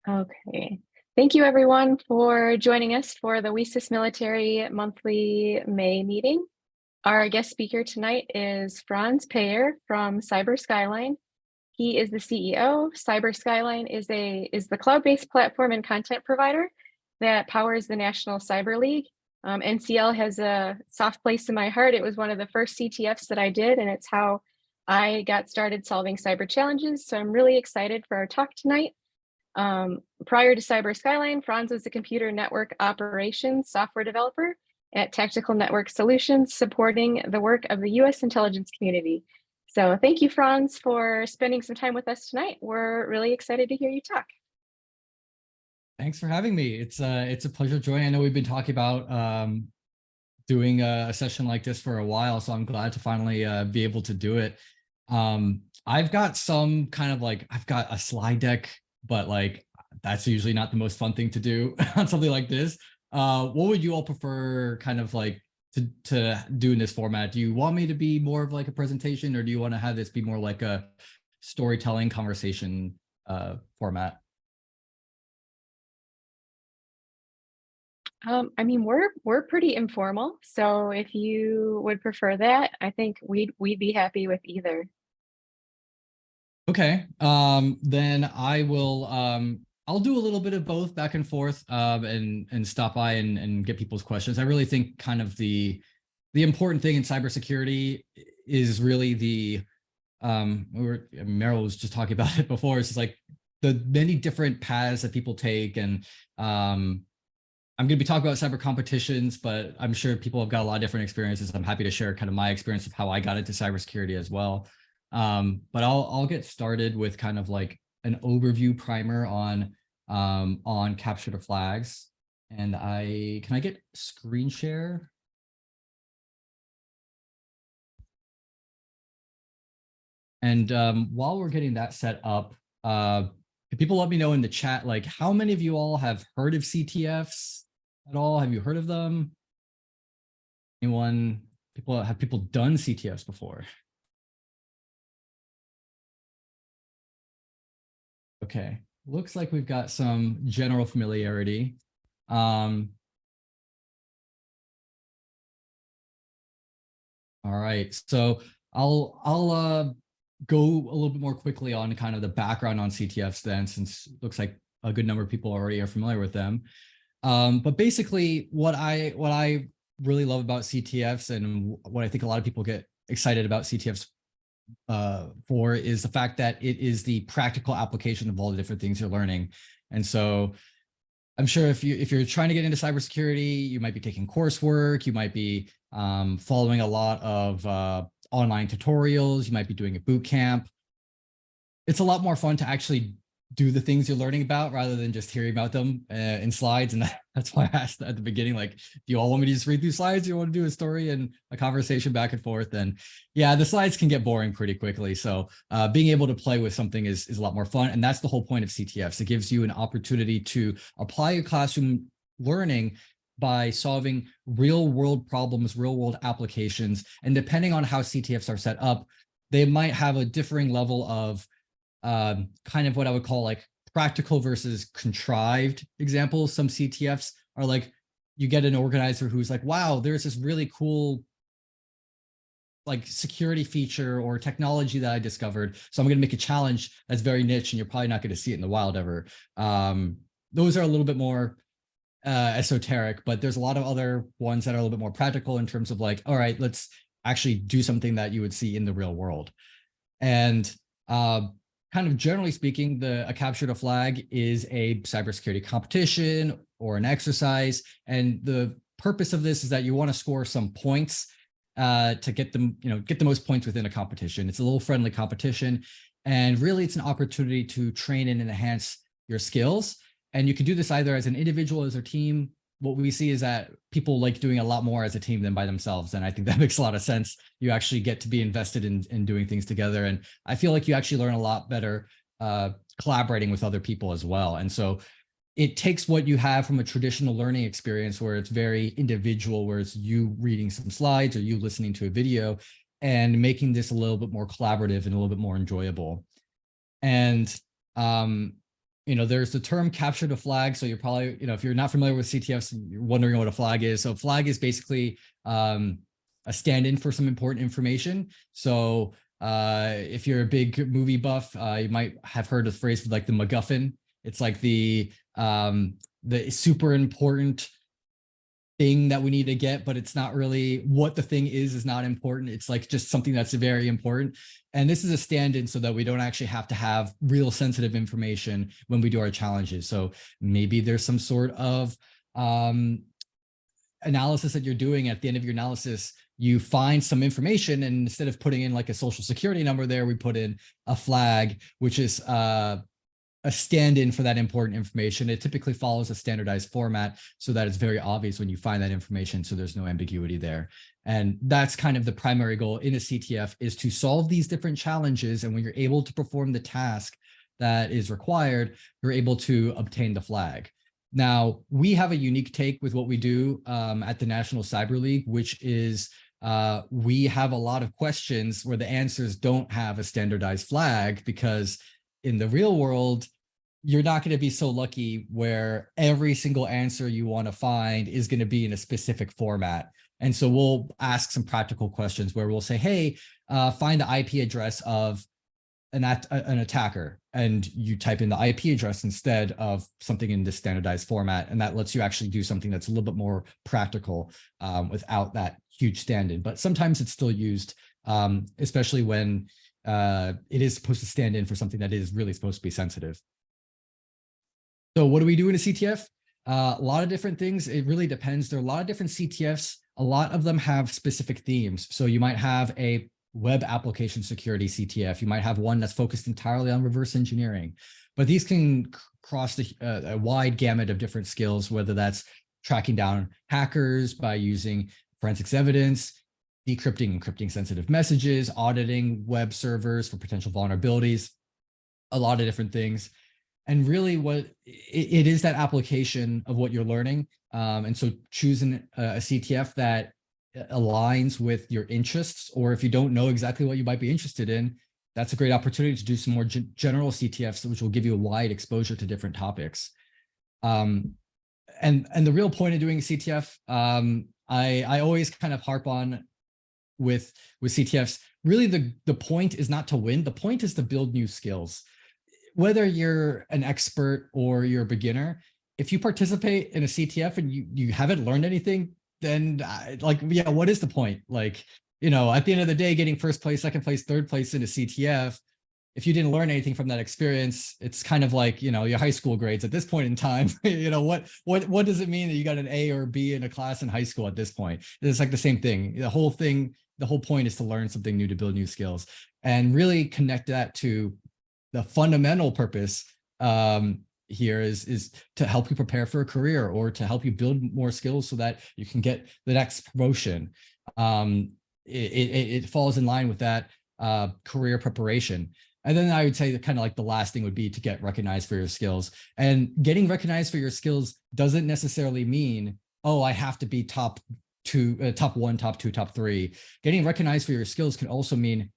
Okay. Thank you everyone for joining us for the WiCyS Military Monthly May meeting. Our guest speaker tonight is Franz from Cyberskyline. He is the CEO. Cyberskyline is the cloud-based platform and content provider that powers the National Cyber League. NCL has a soft place in my heart. It was one of the first CTFs that I did, and it's how I got started solving cyber challenges. So I'm really excited for our talk tonight. Prior to Cyberskyline, Franz was a computer network operations software developer at Tactical Network Solutions, supporting the work of the U.S. intelligence community. So thank you, Franz, for spending some time with us tonight. We're really excited to hear you talk. Thanks for having me. It's a pleasure joining. I know we've been talking about doing a session like this for a while, so I'm glad to finally be able to do it. I've got some kind of I've got a slide deck, but that's usually not the most fun thing to do on something like this. What would you all prefer kind of to do in this format? Do you want me to be more of a presentation, or do you want to have this be more like a storytelling conversation format? I mean, we're pretty informal, so if you would prefer that, I think we'd be happy with either. Okay, then I will I'll do a little bit of both back and forth and stop by and get people's questions. I really think kind of the important thing in cybersecurity is really the Meryl was just talking about it before. It's just the many different paths that people take, and I'm going to be talking about cyber competitions, but I'm sure people have got a lot of different experiences. I'm happy to share kind of my experience of how I got into cybersecurity as well. But I'll get started with kind of an overview primer on capture the flags. And can I get screen share? And while we're getting that set up, can people let me know in the chat, how many of you all have heard of CTFs at all? Have you heard of them? Anyone? Have people done CTFs before? Okay, looks like we've got some general familiarity. All right, so I'll go a little bit more quickly on kind of the background on CTFs then, since it looks like a good number of people already are familiar with them. But basically, what I really love about CTFs, and what I think a lot of people get excited about CTFs for, is the fact that it is the practical application of all the different things you're learning. And so I'm sure if you're trying to get into cybersecurity, you might be taking coursework, you might be following a lot of online tutorials, you might be doing a boot camp. It's a lot more fun to actually do the things you're learning about rather than just hearing about them in slides. And that's why I asked at the beginning, do you all want me to just read through slides? Do you want to do a story and a conversation back and forth? And yeah, the slides can get boring pretty quickly. So being able to play with something is a lot more fun. And that's the whole point of CTFs. It gives you an opportunity to apply your classroom learning by solving real world problems, real world applications. And depending on how CTFs are set up, they might have a differing level of kind of what I would call practical versus contrived examples. Some CTFs are you get an organizer who's wow, there's this really cool security feature or technology that I discovered, so I'm going to make a challenge that's very niche and you're probably not going to see it in the wild ever. Those are a little bit more esoteric, but there's a lot of other ones that are a little bit more practical in terms of all right, let's actually do something that you would see in the real world. And kind of generally speaking, a capture the flag is a cybersecurity competition or an exercise. And the purpose of this is that you want to score some points to get the most points within a competition. It's a little friendly competition. And really, it's an opportunity to train and enhance your skills. And you can do this either as an individual, as a team. What we see is that people like doing a lot more as a team than by themselves. And I think that makes a lot of sense. You actually get to be invested in doing things together. And I feel like you actually learn a lot better collaborating with other people as well. And so it takes what you have from a traditional learning experience where it's very individual, where it's you reading some slides or you listening to a video, and making this a little bit more collaborative and a little bit more enjoyable. And there's the term capture the flag. So you're probably, if you're not familiar with CTFs, you're wondering what a flag is. So flag is basically a stand-in for some important information. So if you're a big movie buff, you might have heard the phrase like the MacGuffin. It's like the super important thing that we need to get, but it's not really what the thing is not important. It's like just something that's very important. And this is a stand-in so that we don't actually have to have real sensitive information when we do our challenges. So maybe there's some sort of analysis that you're doing. At the end of your analysis, you find some information, and instead of putting in like a social security number there, we put in a flag, which is a stand-in for that important information. It typically follows a standardized format so that it's very obvious when you find that information, so there's no ambiguity there. And that's kind of the primary goal in a CTF, is to solve these different challenges. And when you're able to perform the task that is required, you're able to obtain the flag. Now, we have a unique take with what we do at the National Cyber League, which is we have a lot of questions where the answers don't have a standardized flag, because in the real world, you're not going to be so lucky where every single answer you want to find is going to be in a specific format. And so we'll ask some practical questions where we'll say, hey, find the IP address of an attacker. And you type in the IP address instead of something in this standardized format. And that lets you actually do something that's a little bit more practical without that huge stand-in. But sometimes it's still used, especially when it is supposed to stand in for something that is really supposed to be sensitive. So what do we do in a CTF? A lot of different things. It really depends. There are a lot of different CTFs. A lot of them have specific themes. So you might have a web application security CTF. You might have one that's focused entirely on reverse engineering. But these can cross a wide gamut of different skills, whether that's tracking down hackers by using forensics evidence, decrypting and encrypting sensitive messages, auditing web servers for potential vulnerabilities, a lot of different things. And really what it is, that application of what you're learning. And so choosing a CTF that aligns with your interests, or if you don't know exactly what you might be interested in, that's a great opportunity to do some more general CTFs, which will give you a wide exposure to different topics. And the real point of doing a CTF, I always kind of harp on with CTFs, really the point is not to win. The point is to build new skills. Whether you're an expert or you're a beginner, if you participate in a CTF and you haven't learned anything, then what is the point? Like, at the end of the day, getting first place, second place, third place in a CTF, if you didn't learn anything from that experience, it's kind of like, your high school grades at this point in time. What does it mean that you got an A or B in a class in high school at this point? It's like the same thing. The whole point is to learn something new, to build new skills, and really connect that to the fundamental purpose here is to help you prepare for a career, or to help you build more skills so that you can get the next promotion. It falls in line with that career preparation. And then I would say that kind of like the last thing would be to get recognized for your skills. And getting recognized for your skills doesn't necessarily mean, oh, I have to be top 1, top 2, top 3. Getting recognized for your skills can also mean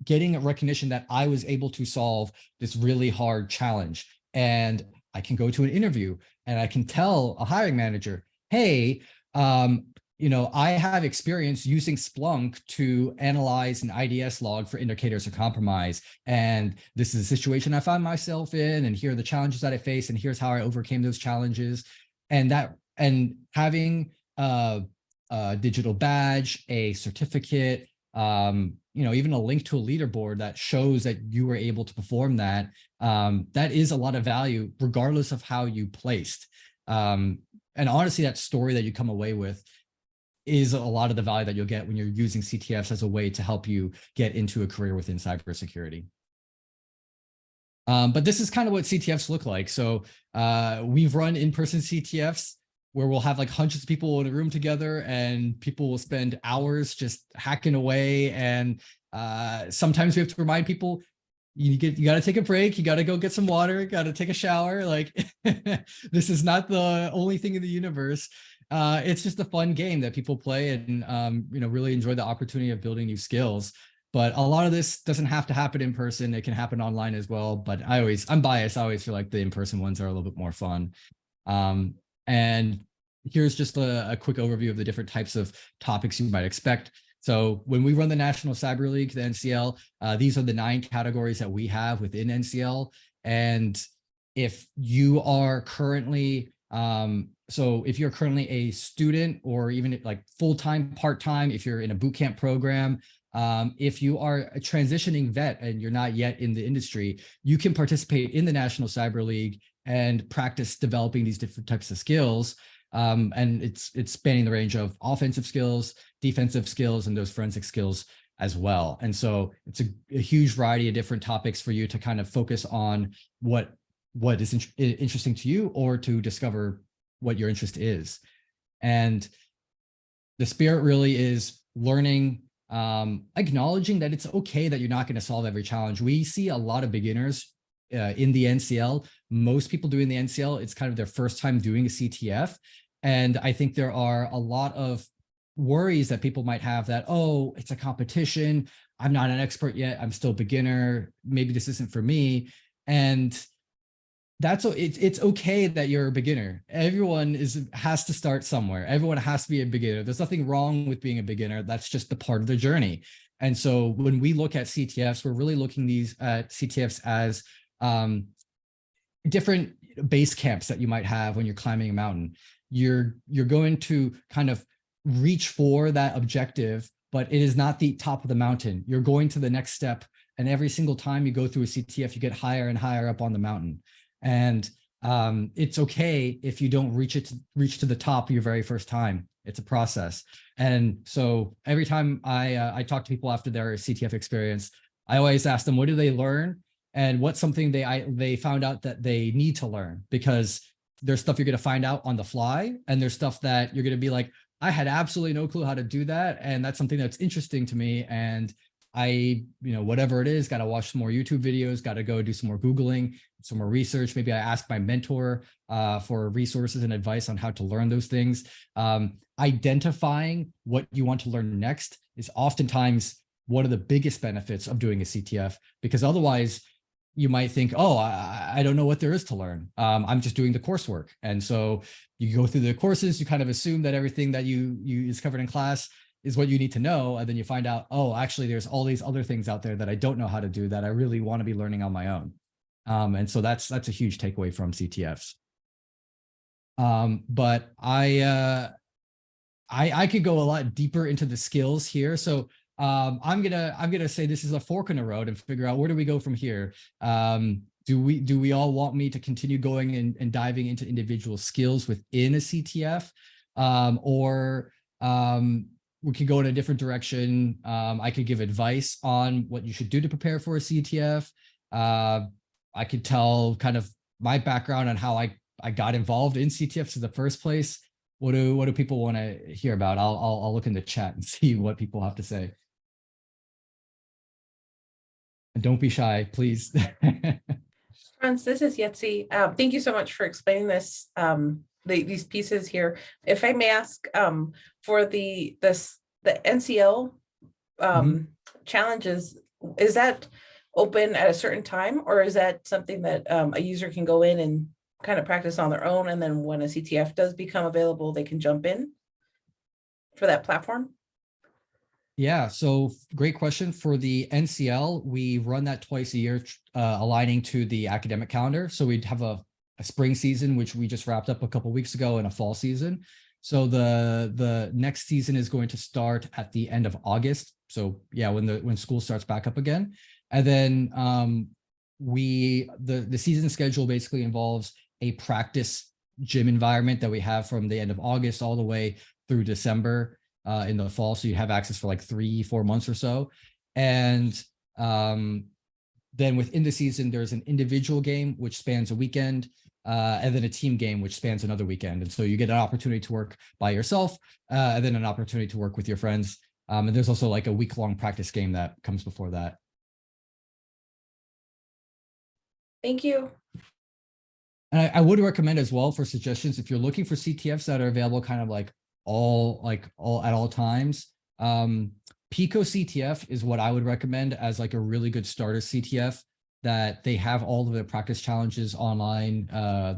getting a recognition that I was able to solve this really hard challenge. And I can go to an interview and I can tell a hiring manager, hey, I have experience using Splunk to analyze an IDS log for indicators of compromise. And this is a situation I found myself in, and here are the challenges that I faced, and here's how I overcame those challenges. And having a digital badge, a certificate, even a link to a leaderboard that shows that you were able to perform that, that is a lot of value, regardless of how you placed. And honestly, that story that you come away with is a lot of the value that you'll get when you're using CTFs as a way to help you get into a career within cybersecurity. But this is kind of what CTFs look like. So we've run in-person CTFs where we'll have like hundreds of people in a room together, and people will spend hours just hacking away. And sometimes we have to remind people, you got to take a break. You got to go get some water, got to take a shower. Like this is not the only thing in the universe. It's just a fun game that people play and, really enjoy the opportunity of building new skills. but a lot of this doesn't have to happen in person. It can happen online as well. But I'm biased. I always feel like the in-person ones are a little bit more fun. And here's just a quick overview of the different types of topics you might expect. So when we run the National Cyber League, the NCL, these are the 9 categories that we have within NCL. And if you are currently, so if you're currently a student or even like full-time, part-time, if you're in a bootcamp program, if you are a transitioning vet and you're not yet in the industry, you can participate in the National Cyber League and practice developing these different types of skills. And it's spanning the range of offensive skills, defensive skills, and those forensic skills as well. And so it's a huge variety of different topics for you to kind of focus on what is interesting to you, or to discover what your interest is. And the spirit really is learning, acknowledging that it's okay that you're not going to solve every challenge. We see a lot of beginners in the NCL. Most people doing the NCL, it's kind of their first time doing a CTF. And I think there are a lot of worries that people might have that, oh, it's a competition. I'm not an expert yet. I'm still a beginner. Maybe this isn't for me. And it's okay that you're a beginner. Everyone has to start somewhere. Everyone has to be a beginner. There's nothing wrong with being a beginner. That's just the part of the journey. And so when we look at CTFs, we're really looking at CTFs as different base camps that you might have when you're climbing a mountain. You're going to kind of reach for that objective, but it is not the top of the mountain. You're going to the next step. And every single time you go through a CTF, you get higher and higher up on the mountain. And it's okay if you don't reach to the top your very first time. It's a process. And so every time I talk to people after their CTF experience, I always ask them, what do they learn? And what's something they found out that they need to learn? Because there's stuff you're going to find out on the fly, and there's stuff that you're going to be like, I had absolutely no clue how to do that. And that's something that's interesting to me. And whatever it is, got to watch some more YouTube videos, got to go do some more Googling, some more research. Maybe I ask my mentor for resources and advice on how to learn those things. Identifying what you want to learn next is oftentimes one of the biggest benefits of doing a CTF, because otherwise you might think, oh, I don't know what there is to learn. I'm just doing the coursework. And so you go through the courses, you kind of assume that everything that you is covered in class is what you need to know. And then you find out, oh, actually, there's all these other things out there that I don't know how to do that I really want to be learning on my own. And so that's a huge takeaway from CTFs. But I could go a lot deeper into the skills here. So I'm gonna say this is a fork in the road and figure out, where do we go from here? Do we all want me to continue going and diving into individual skills within a CTF, or we could go in a different direction? I could give advice on what you should do to prepare for a CTF. I could tell kind of my background on how I got involved in CTFs in the first place. What do people want to hear about? I'll look in the chat and see what people have to say. And don't be shy, please. Franz, this is WiCyS. Thank you so much for explaining this, these pieces here. If I may ask, for the NCL challenges, is that open at a certain time, or is that something that a user can go in and kind of practice on their own, and then when a CTF does become available, they can jump in for that platform? Yeah, so great question. For the NCL, we run that twice a year, aligning to the academic calendar. So we'd have a spring season, which we just wrapped up a couple of weeks ago, and a fall season. So the next season is going to start at the end of August. So yeah, when school starts back up again. And then the season schedule basically involves a practice gym environment that we have from the end of August all the way through December in the fall. So you have access for like 3-4 months or so. And then within the season, there's an individual game, which spans a weekend, and then a team game, which spans another weekend. And so you get an opportunity to work by yourself, and then an opportunity to work with your friends. And there's also like a week-long practice game that comes before that. Thank you. And I would recommend as well, for suggestions, if you're looking for CTFs that are available kind of like all at all times, Pico CTF is what I would recommend as like a really good starter CTF, that they have all of their practice challenges online.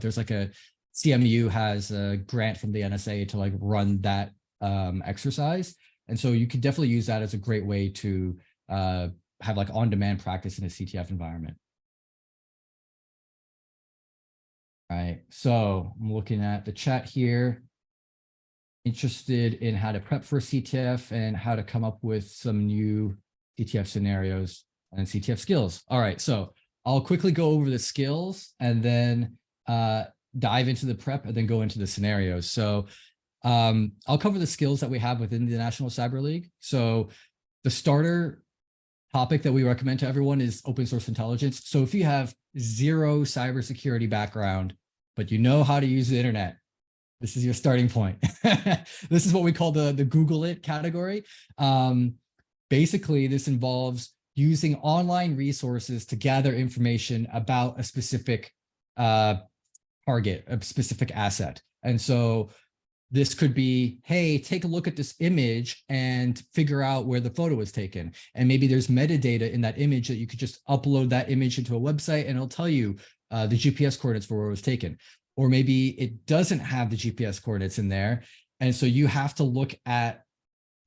There's like a CMU has a grant from the NSA to like run that exercise. And so you could definitely use that as a great way to have like on-demand practice in a CTF environment. All right, so I'm looking at the chat here. Interested in how to prep for CTF and how to come up with some new CTF scenarios and CTF skills. All right, so I'll quickly go over the skills and then dive into the prep and then go into the scenarios. So I'll cover the skills that we have within the National Cyber League. So the starter topic that we recommend to everyone is open source intelligence. So if you have zero cybersecurity background, but you know how to use the internet, this is your starting point. This is what we call the Google it category. Basically, this involves using online resources to gather information about a specific target, a specific asset. And so this could be, hey, take a look at this image and figure out where the photo was taken. And maybe there's metadata in that image that you could just upload that image into a website and it'll tell you the GPS coordinates for where it was taken. Or maybe it doesn't have the GPS coordinates in there. And so you have to look at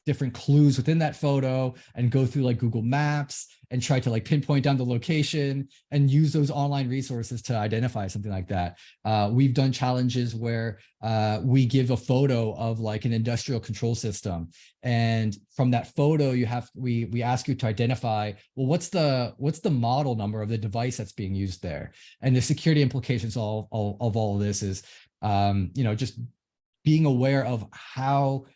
different clues within that photo and go through like Google Maps and try to like pinpoint down the location and use those online resources to identify something like that. We've done challenges where we give a photo of like an industrial control system, and from that photo we ask you to identify, well, what's the model number of the device that's being used there. And the security implications of all of this is just being aware of how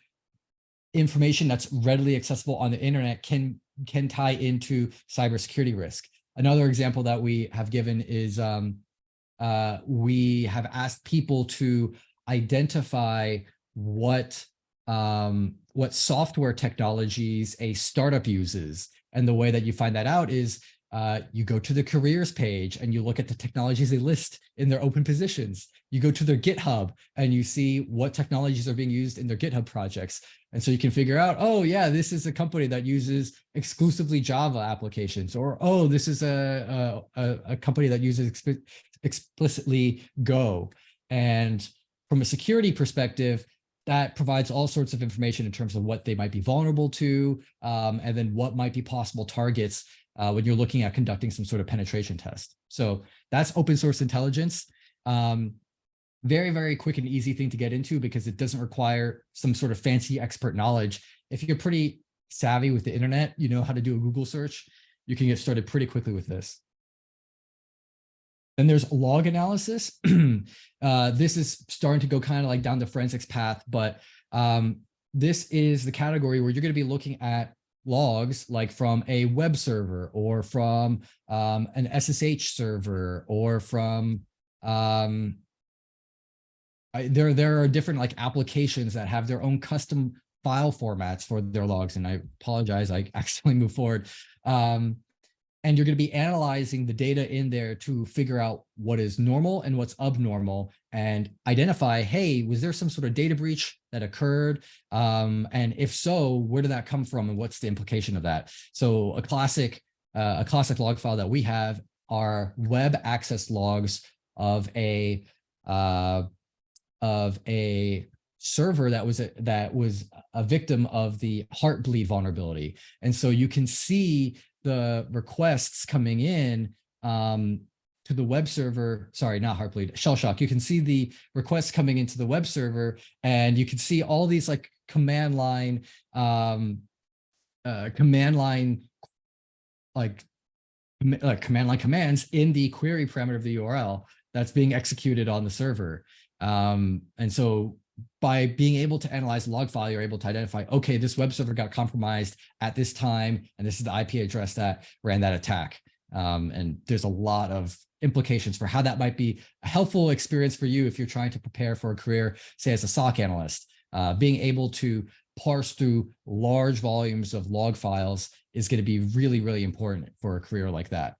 information that's readily accessible on the internet can tie into cybersecurity risk. Another example that we have given is we have asked people to identify what software technologies a startup uses. And the way that you find that out is you go to the careers page and you look at the technologies they list in their open positions. You go to their GitHub and you see what technologies are being used in their GitHub projects. And so you can figure out, oh yeah, this is a company that uses exclusively Java applications, or oh, this is a company that uses explicitly Go. And from a security perspective, that provides all sorts of information in terms of what they might be vulnerable to, and then what might be possible targets when you're looking at conducting some sort of penetration test. So that's open source intelligence. Very, very quick and easy thing to get into because it doesn't require some sort of fancy expert knowledge. If you're pretty savvy with the internet, you know how to do a Google search, you can get started pretty quickly with this. Then there's log analysis. This is starting to go kind of like down the forensics path, but this is the category where you're going to be looking at logs like from a web server or from an SSH server or from there are different like applications that have their own custom file formats for their logs. And I apologize, I accidentally moved forward. And you're going to be analyzing the data in there to figure out what is normal and what's abnormal and identify, hey, was there some sort of data breach that occurred? And if so, where did that come from and what's the implication of that? So a classic log file that we have are web access logs of a server that was a victim of the Heartbleed vulnerability. And so you can see the requests coming in to the web server, sorry, not Heartbleed, Shellshock. You can see the requests coming into the web server, and you can see all these like command line commands in the query parameter of the URL that's being executed on the server. And so by being able to analyze the log file, you're able to identify, okay, this web server got compromised at this time, and this is the IP address that ran that attack. And there's a lot of implications for how that might be a helpful experience for you if you're trying to prepare for a career, say as a SOC analyst. Being able to parse through large volumes of log files is going to be really, really important for a career like that.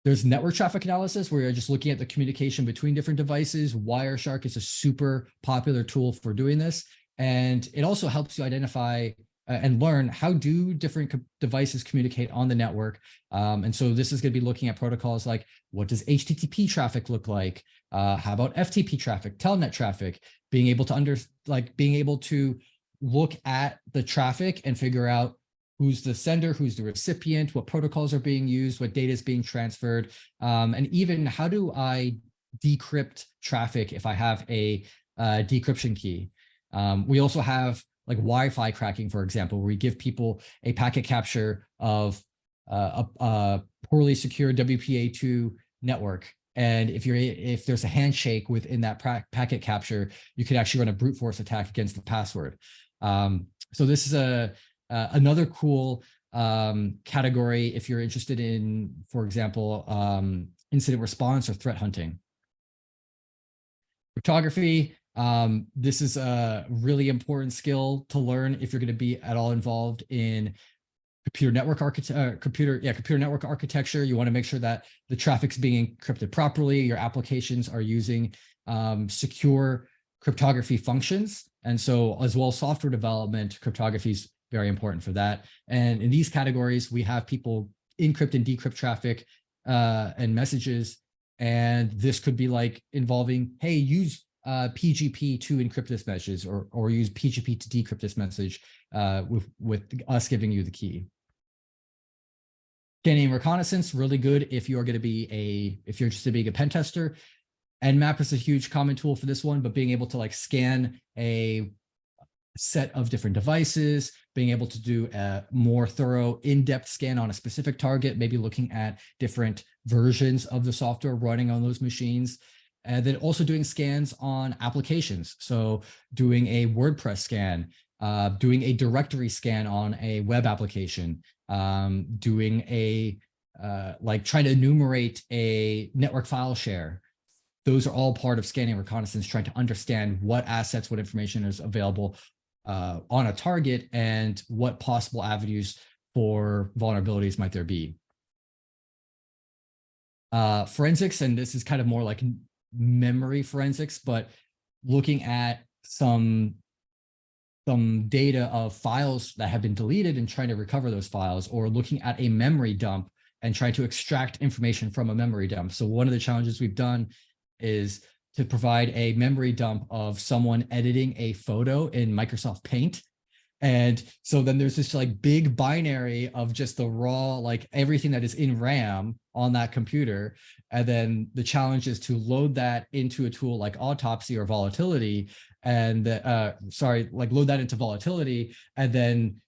There's network traffic analysis where you're just looking at the communication between different devices. Wireshark is a super popular tool for doing this. And it also helps you identify and learn how do different devices communicate on the network. And so this is going to be looking at protocols like, what does HTTP traffic look like? How about FTP traffic, telnet traffic? Being able to look at the traffic and figure out who's the sender, who's the recipient, what protocols are being used, what data is being transferred, and even how do I decrypt traffic if I have a decryption key. We also have like Wi-Fi cracking, for example, where we give people a packet capture of a poorly secured WPA2 network. And if there's a handshake within that packet capture, you could actually run a brute force attack against the password. So this is another cool category if you're interested in, for example, incident response or threat hunting. Cryptography. This is a really important skill to learn if you're going to be at all involved in computer network architecture. You want to make sure that the traffic's being encrypted properly. Your applications are using secure cryptography functions. And so as well, software development, cryptography is very important for that. And in these categories, we have people encrypt and decrypt traffic and messages. And this could be like involving, hey, use PGP to encrypt this message, or use PGP to decrypt this message with us giving you the key. Scanning and reconnaissance, really good if you're going to be if you're interested in being a pen tester. Nmap is a huge common tool for this one, but being able to like scan a set of different devices, being able to do a more thorough in-depth scan on a specific target, maybe looking at different versions of the software running on those machines. And then also doing scans on applications. So doing a WordPress scan, doing a directory scan on a web application, doing a, like trying to enumerate a network file share. Those are all part of scanning reconnaissance, trying to understand what assets, what information is available on a target and what possible avenues for vulnerabilities might there be. Forensics, and this is kind of more like memory forensics, but looking at some data of files that have been deleted and trying to recover those files, or looking at a memory dump and trying to extract information from a memory dump. So one of the challenges we've done is to provide a memory dump of someone editing a photo in Microsoft Paint. And so then there's this like big binary of just the raw, like everything that is in RAM on that computer. And then the challenge is to load that into a tool like Autopsy or Volatility, and load that into Volatility, and then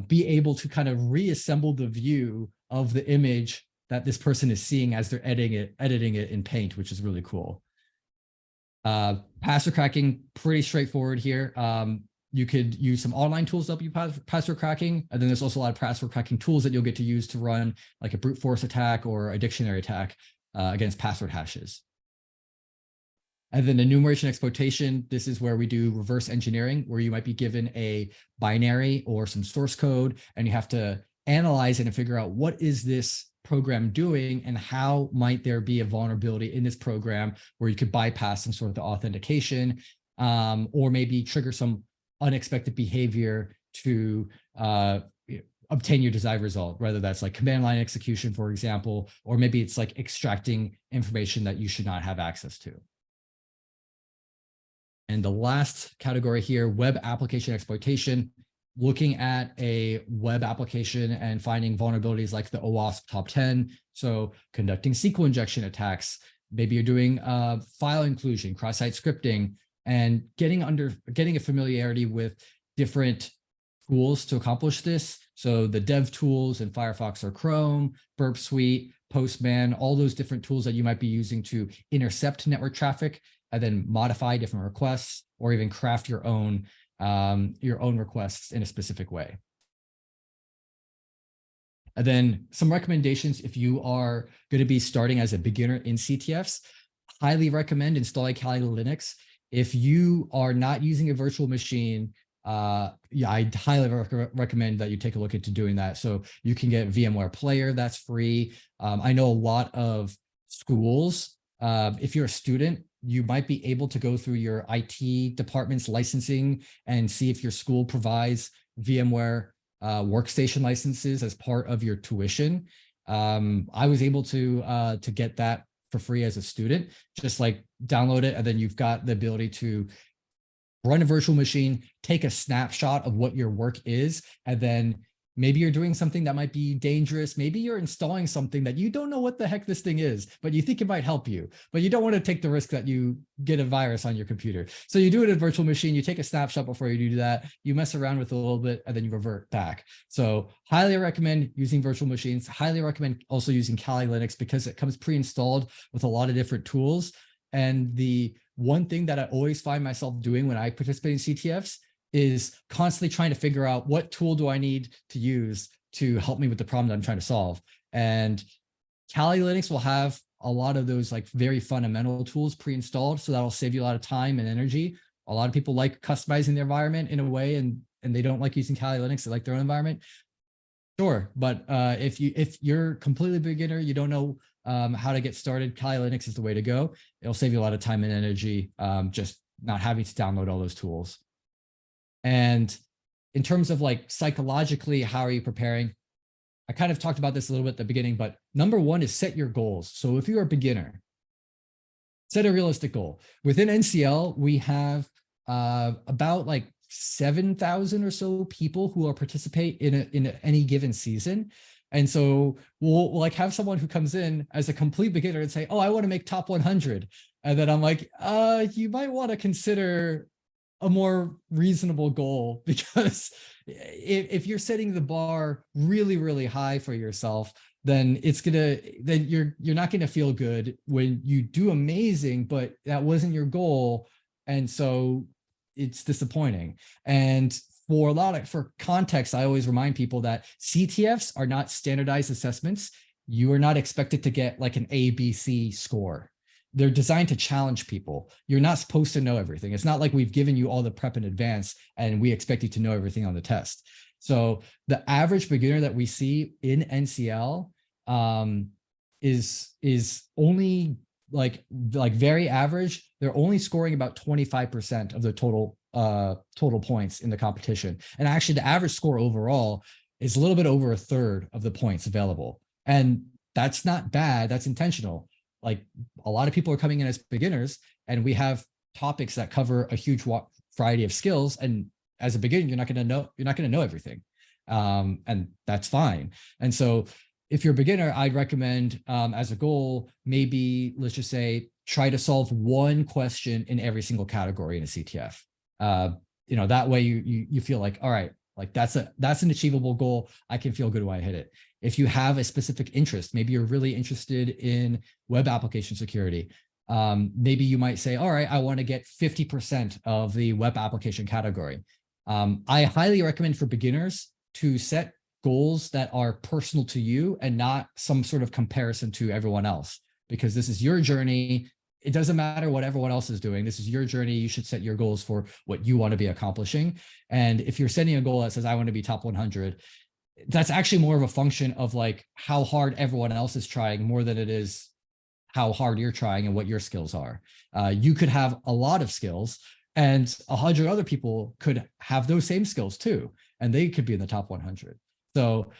be able to kind of reassemble the view of the image that this person is seeing as they're editing it in Paint, which is really cool. Password cracking, pretty straightforward here. You could use some online tools to help you password cracking. And then there's also a lot of password cracking tools that you'll get to use to run like a brute force attack or a dictionary attack against password hashes. And then enumeration exploitation, this is where we do reverse engineering, where you might be given a binary or some source code, and you have to analyze it and figure out what is this program doing and how might there be a vulnerability in this program where you could bypass some sort of the authentication, or maybe trigger some unexpected behavior to obtain your desired result, whether that's like command line execution, for example, or maybe it's like extracting information that you should not have access to. And the last category here, web application exploitation, looking at a web application and finding vulnerabilities like the OWASP top 10. So conducting SQL injection attacks, maybe you're doing file inclusion, cross-site scripting, and getting a familiarity with different tools to accomplish this. So the dev tools in Firefox or Chrome, Burp Suite, Postman, all those different tools that you might be using to intercept network traffic and then modify different requests, or even craft your own requests in a specific way. And then some recommendations if you are going to be starting as a beginner in CTFs, highly recommend installing Kali Linux. If you are not using a virtual machine, I highly recommend that you take a look into doing that. So you can get VMware Player, that's free. I know a lot of schools, if you're a student, you might be able to go through your IT department's licensing and see if your school provides VMware workstation licenses as part of your tuition. I was able to get that for free as a student, just like download it, and then you've got the ability to run a virtual machine, take a snapshot of what your work is, and then maybe you're doing something that might be dangerous. Maybe you're installing something that you don't know what the heck this thing is, but you think it might help you, but you don't want to take the risk that you get a virus on your computer. So you do it in a virtual machine, you take a snapshot before you do that, you mess around with it a little bit, and then you revert back. So highly recommend using virtual machines. Highly recommend also using Kali Linux because it comes pre-installed with a lot of different tools. And the one thing that I always find myself doing when I participate in CTFs is constantly trying to figure out what tool do I need to use to help me with the problem that I'm trying to solve. And Kali Linux will have a lot of those like very fundamental tools pre-installed. So that'll save you a lot of time and energy. A lot of people like customizing their environment in a way, and they don't like using Kali Linux, they like their own environment. Sure, but if you're completely beginner, you don't know how to get started, Kali Linux is the way to go. It'll save you a lot of time and energy, just not having to download all those tools. And in terms of like psychologically, how are you preparing? I kind of talked about this a little bit at the beginning, but number one is set your goals. So if you're a beginner, set a realistic goal. Within NCL, we have about like 7,000 or so people who are participate in any given season. And so we'll like have someone who comes in as a complete beginner and say, oh, I want to make top 100. And then I'm like, you might want to consider a more reasonable goal, because if you're setting the bar really, really high for yourself, then you're not gonna feel good when you do amazing, but that wasn't your goal. And so it's disappointing. And for context, I always remind people that CTFs are not standardized assessments. You are not expected to get like an A, B, C score. They're designed to challenge people. You're not supposed to know everything. It's not like we've given you all the prep in advance and we expect you to know everything on the test. So the average beginner that we see in NCL is only like very average. They're only scoring about 25% of the total points in the competition. And actually the average score overall is a little bit over a third of the points available. And that's not bad, that's intentional. Like a lot of people are coming in as beginners, and we have topics that cover a huge variety of skills. And as a beginner, you're not going to know everything. And that's fine. And so if you're a beginner, I'd recommend as a goal, maybe let's just say, try to solve one question in every single category in a CTF. That way you feel like, all right, like that's an achievable goal. I can feel good when I hit it. If you have a specific interest, maybe you're really interested in web application security. Maybe you might say, all right, I want to get 50% of the web application category. I highly recommend for beginners to set goals that are personal to you and not some sort of comparison to everyone else, because this is your journey. It doesn't matter what everyone else is doing. This is your journey. You should set your goals for what you want to be accomplishing. And if you're setting a goal that says, I want to be top 100, that's actually more of a function of like how hard everyone else is trying more than it is how hard you're trying and what your skills are. You could have a lot of skills and 100 other people could have those same skills too, and they could be in the top 100. So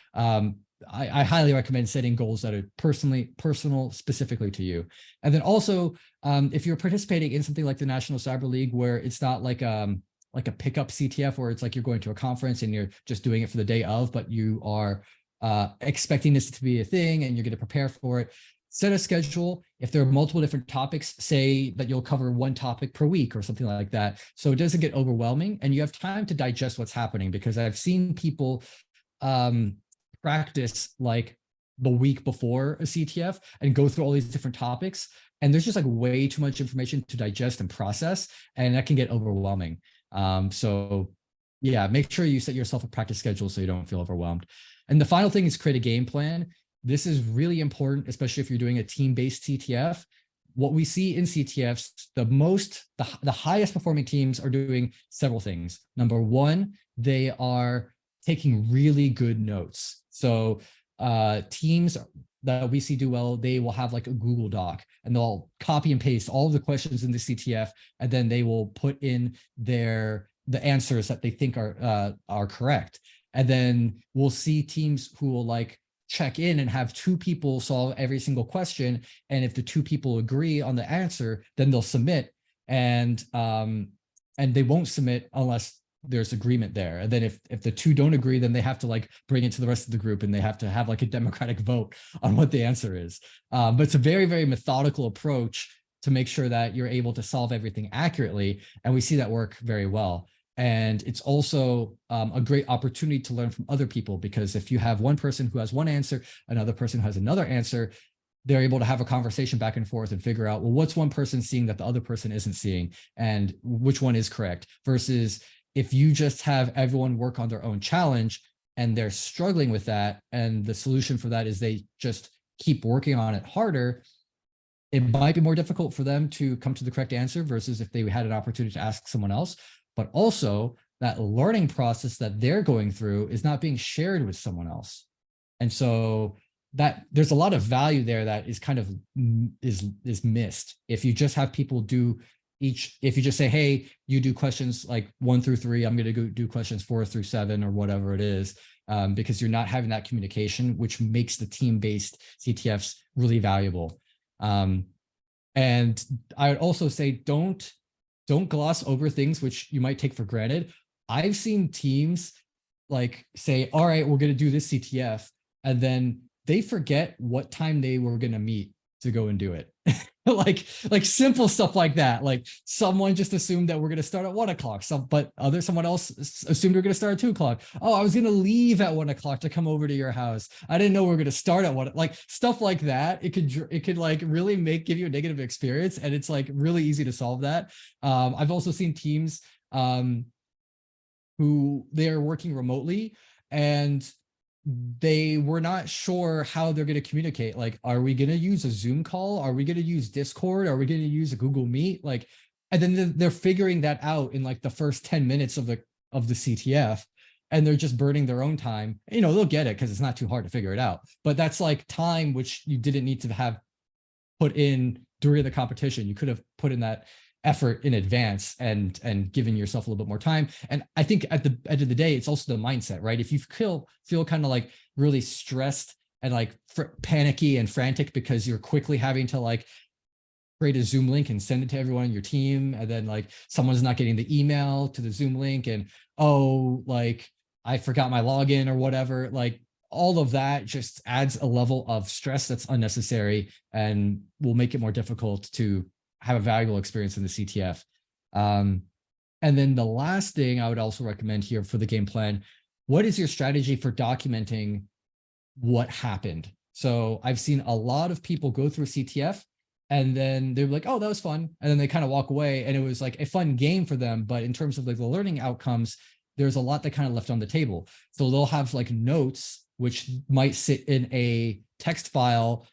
I highly recommend setting goals that are personal, specifically to you. And then also, if you're participating in something like the National Cyber League, where it's not like a pickup CTF where it's like you're going to a conference and you're just doing it for the day of, but you are expecting this to be a thing and you're going to prepare for it. Set a schedule. If there are multiple different topics, say that you'll cover one topic per week or something like that, so it doesn't get overwhelming and you have time to digest what's happening. Because I've seen people practice like the week before a CTF and go through all these different topics, and there's just like way too much information to digest and process, and that can get overwhelming. So yeah, make sure you set yourself a practice schedule so you don't feel overwhelmed. And the final thing is create a game plan. This is really important, especially if you're doing a team-based CTF. What we see in CTFs, the highest performing teams are doing several things. Number one, they are taking really good notes. So teams that we see do well, they will have like a Google Doc and they'll copy and paste all of the questions in the CTF, and then they will put in the answers that they think are correct. And then we'll see teams who will like check in and have two people solve every single question. And if the two people agree on the answer, then they'll submit. And they won't submit unless there's agreement there. And then if the two don't agree, then they have to like bring it to the rest of the group and they have to have like a democratic vote on what the answer is. But it's a very, very methodical approach to make sure that you're able to solve everything accurately. And we see that work very well. And it's also a great opportunity to learn from other people, because if you have one person who has one answer, another person who has another answer, they're able to have a conversation back and forth and figure out, well, what's one person seeing that the other person isn't seeing, and which one is correct, versus if you just have everyone work on their own challenge and they're struggling with that, and the solution for that is they just keep working on it harder, it might be more difficult for them to come to the correct answer versus if they had an opportunity to ask someone else. But also that learning process that they're going through is not being shared with someone else. And so that there's a lot of value there that is kind of is missed. If you just have people do if you just say, hey, you do questions like 1 through 3, I'm going to go do questions 4 through 7 or whatever it is, because you're not having that communication, which makes the team-based CTFs really valuable. And I would also say, don't gloss over things which you might take for granted. I've seen teams like say, all right, we're going to do this CTF, and then they forget what time they were going to meet to go and do it. like simple stuff like that. Like someone just assumed that we're going to start at 1 o'clock. Someone else assumed we're going to start at 2 o'clock. Oh, I was going to leave at 1 o'clock to come over to your house. I didn't know we were going to start at 1. Like stuff like that. It could like really give you a negative experience, and it's like really easy to solve that. I've also seen teams who they are working remotely and they were not sure how they're going to communicate. Like, are we going to use a Zoom call? Are we going to use Discord? Are we going to use a Google Meet? Like, and then they're figuring that out in like the first 10 minutes of the CTF, and they're just burning their own time. You know, they'll get it because it's not too hard to figure it out. But that's like time which you didn't need to have put in during the competition. You could have put in that effort in advance and giving yourself a little bit more time. And I think at the end of the day, it's also the mindset, right? If you feel kind of like really stressed and like panicky and frantic because you're quickly having to like create a Zoom link and send it to everyone on your team, and then like someone's not getting the email to the Zoom link, and oh, like I forgot my login or whatever, like all of that just adds a level of stress that's unnecessary and will make it more difficult to have a valuable experience in the CTF. And then the last thing I would also recommend here for the game plan, what is your strategy for documenting what happened? So I've seen a lot of people go through CTF and then they're like, oh, that was fun. And then they kind of walk away and it was like a fun game for them. But in terms of like the learning outcomes, there's a lot that kind of left on the table. So they'll have like notes, which might sit in a text file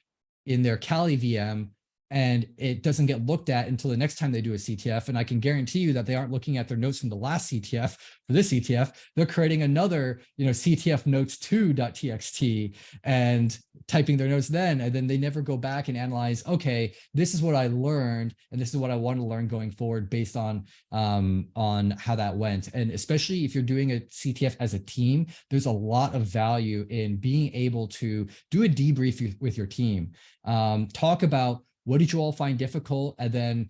in their Kali VM, and it doesn't get looked at until the next time they do a CTF. And I can guarantee you that they aren't looking at their notes from the last CTF for this CTF. They're creating another, CTF notes 2.txt and typing their notes then, and then they never go back and analyze, okay, this is what I learned, and this is what I want to learn going forward based on how that went. And especially if you're doing a CTF as a team, there's a lot of value in being able to do a debrief with your team. Talk about what did you all find difficult? And then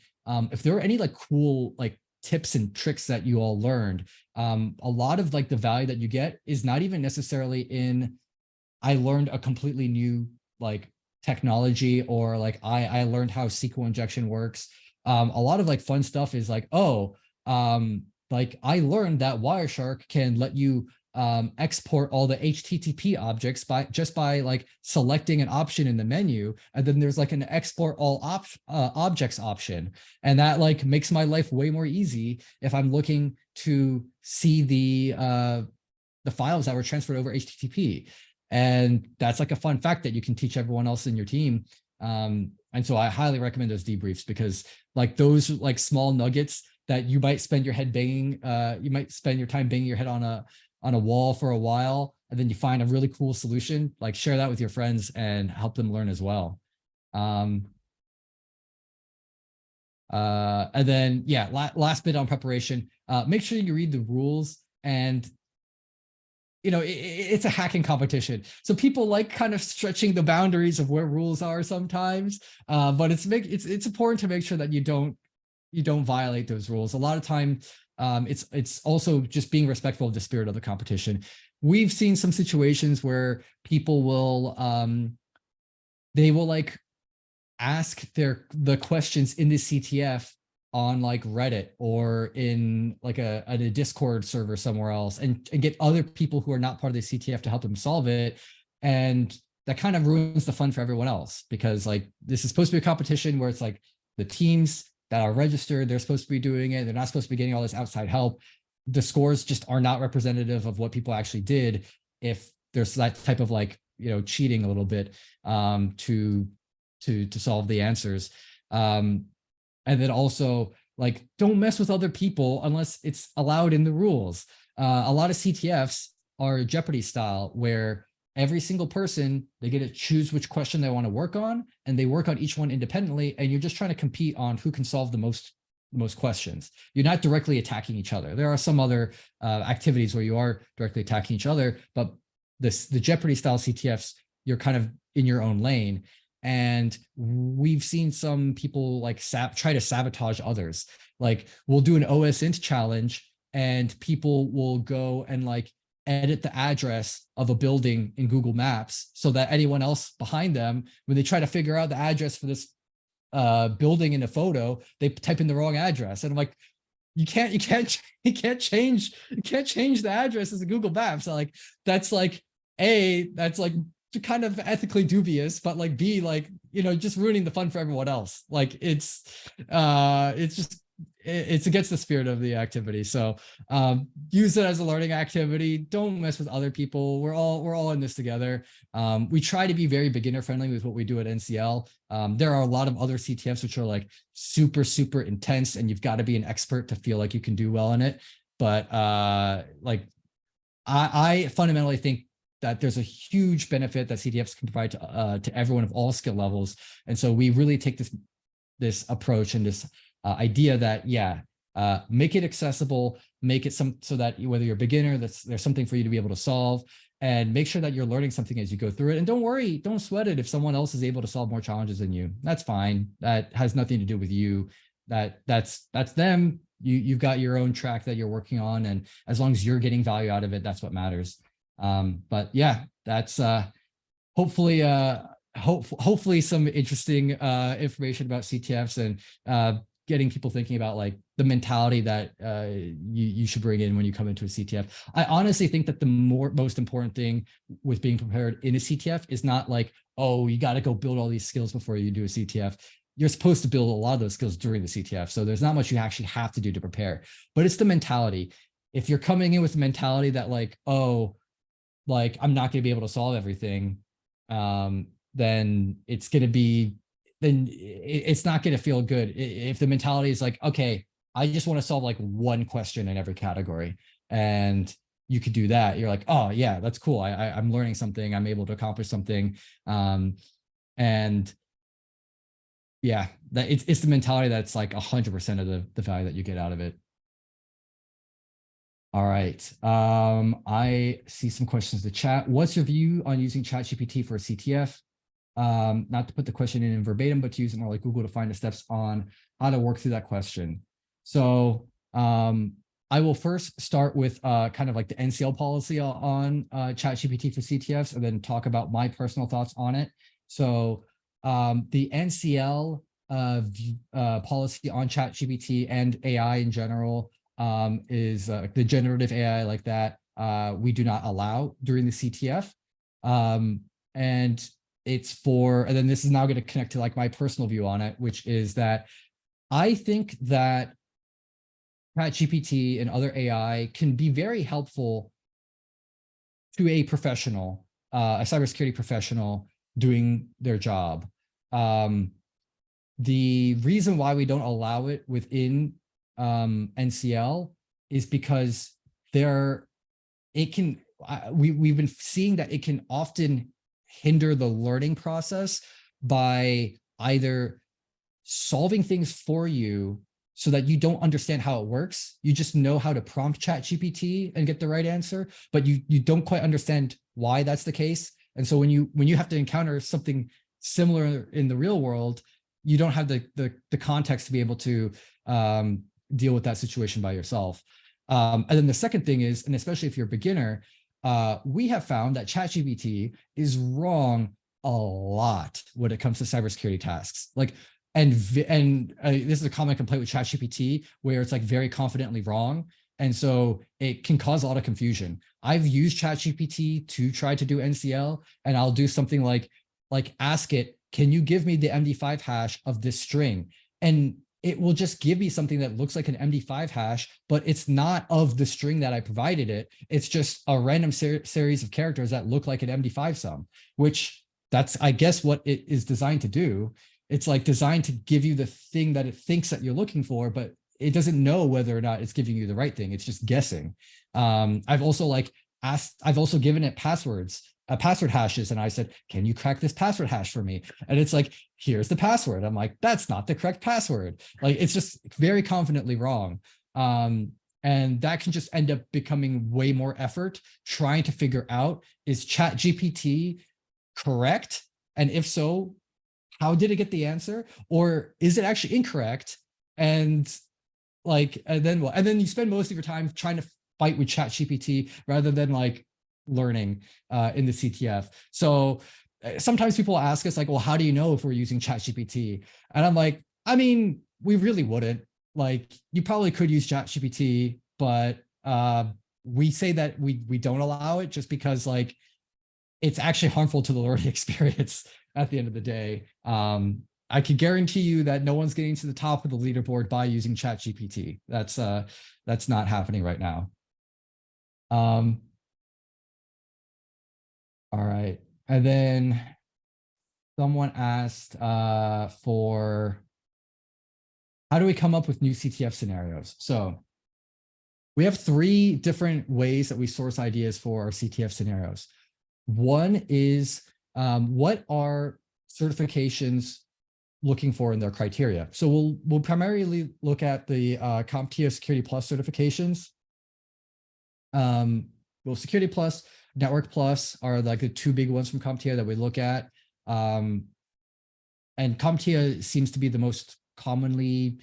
if there are any like cool like tips and tricks that you all learned, a lot of like the value that you get is not even necessarily in, I learned a completely new like technology, or like I learned how SQL injection works. A lot of like fun stuff is like, like I learned that Wireshark can let you export all the HTTP objects by like selecting an option in the menu, and then there's like an export all objects option, and that like makes my life way more easy if I'm looking to see the files that were transferred over HTTP. And that's like a fun fact that you can teach everyone else in your team. And so I highly recommend those debriefs, because like those like small nuggets that you might spend your head banging, you might spend your time banging your head on a wall for a while, and then you find a really cool solution, like share that with your friends and help them learn as well. And then, yeah, last bit on preparation, make sure you read the rules. And it's a hacking competition. So people like kind of stretching the boundaries of where rules are sometimes, but it's important to make sure that you don't violate those rules. A lot of time, it's also just being respectful of the spirit of the competition. We've seen some situations where people will, they will like ask the questions in the CTF on like Reddit or in like a Discord server somewhere else, and get other people who are not part of the CTF to help them solve it. And that kind of ruins the fun for everyone else, because like this is supposed to be a competition where it's like the teams that are registered, they're supposed to be doing it. They're not supposed to be getting all this outside help. The scores just are not representative of what people actually did if there's that type of like, cheating a little bit to solve the answers. And then also, like, don't mess with other people unless it's allowed in the rules. A lot of CTFs are Jeopardy style, where every single person, they get to choose which question they want to work on, and they work on each one independently, and you're just trying to compete on who can solve the most questions. You're not directly attacking each other. There are some other activities where you are directly attacking each other, but the Jeopardy style CTFs, you're kind of in your own lane. And we've seen some people like try to sabotage others. Like, we'll do an OSINT challenge, and people will go and like edit the address of a building in Google Maps so that anyone else behind them, when they try to figure out the address for this building in a photo, they type in the wrong address. And I'm like, you can't change the addresses in Google Maps. So like, that's like that's like kind of ethically dubious, but like B, like, just ruining the fun for everyone else. Like, it's against the spirit of the activity. So use it as a learning activity. Don't mess with other people. We're all in this together. We try to be very beginner friendly with what we do at NCL. There are a lot of other CTFs which are like super intense, and you've got to be an expert to feel like you can do well in it. But like, I fundamentally think that there's a huge benefit that CTFs can provide to everyone of all skill levels. And so we really take this approach and this idea that, make it accessible, make it so that whether you're a beginner, there's something for you to be able to solve, and make sure that you're learning something as you go through it. And don't worry, don't sweat it if someone else is able to solve more challenges than you. That's fine. That has nothing to do with you. That's them. You've got your own track that you're working on, and as long as you're getting value out of it, that's what matters. But yeah, that's hopefully some interesting information about CTFs, and getting people thinking about like the mentality that you should bring in when you come into a CTF. I honestly think that the most important thing with being prepared in a CTF is not like, oh, you got to go build all these skills before you do a CTF. You're supposed to build a lot of those skills during the CTF. So there's not much you actually have to do to prepare, but it's the mentality. If you're coming in with the mentality that like, oh, like, I'm not going to be able to solve everything, then it's not going to feel good. If the mentality is like, okay, I just want to solve like one question in every category, and you could do that, you're like, oh yeah, that's cool. I'm learning something. I'm able to accomplish something. And yeah, that it's the mentality that's like 100% of the value that you get out of it. All right. I see some questions in the chat. What's your view on using ChatGPT for a CTF? Not to put the question in verbatim, but to use it more like Google to find the steps on how to work through that question. So I will first start with kind of like the NCL policy on ChatGPT for CTFs, and then talk about my personal thoughts on it. So the NCL policy on ChatGPT and AI in general is the generative AI like that we do not allow during the CTF. And it's and then this is now going to connect to like my personal view on it, which is that I think that ChatGPT and other AI can be very helpful to a professional, a cybersecurity professional doing their job. The reason why we don't allow it within NCL is because we've been seeing that it can often hinder the learning process by either solving things for you so that you don't understand how it works. You just know how to prompt ChatGPT and get the right answer, but you don't quite understand why that's the case. And so when you have to encounter something similar in the real world, you don't have the context to be able to deal with that situation by yourself. And then the second thing is, and especially if you're a beginner, we have found that ChatGPT is wrong a lot when it comes to cybersecurity tasks. Like, and this is a common complaint with ChatGPT, where it's like very confidently wrong. And so it can cause a lot of confusion. I've used ChatGPT to try to do NCL, and I'll do something like ask it, can you give me the MD5 hash of this string? And it will just give me something that looks like an MD5 hash, but it's not of the string that I provided it. It's just a random series of characters that look like an MD5 sum, which that's, I guess, what it is designed to do. It's like designed to give you the thing that it thinks that you're looking for, but it doesn't know whether or not it's giving you the right thing. It's just guessing. I've also given it password hashes, and I said, can you crack this password hash for me? And it's like, here's the password. I'm like, that's not the correct password. Like, it's just very confidently wrong. And that can just end up becoming way more effort trying to figure out, is ChatGPT correct? And if so, how did it get the answer? Or is it actually incorrect? And then you spend most of your time trying to fight with ChatGPT rather than like learning in the CTF. So sometimes people ask us like, well, how do you know if we're using ChatGPT? And I'm like, I mean, we really wouldn't. Like, you probably could use ChatGPT, but we say that we don't allow it just because like it's actually harmful to the learning experience at the end of the day. I can guarantee you that no one's getting to the top of the leaderboard by using ChatGPT. That's not happening right now. All right. And then someone asked for how do we come up with new CTF scenarios? So we have 3 different ways that we source ideas for our CTF scenarios. One is what are certifications looking for in their criteria? So we'll primarily look at the CompTIA Security Plus certifications. Well, Security Plus, Network Plus are like the 2 big ones from CompTIA that we look at. And CompTIA seems to be the most commonly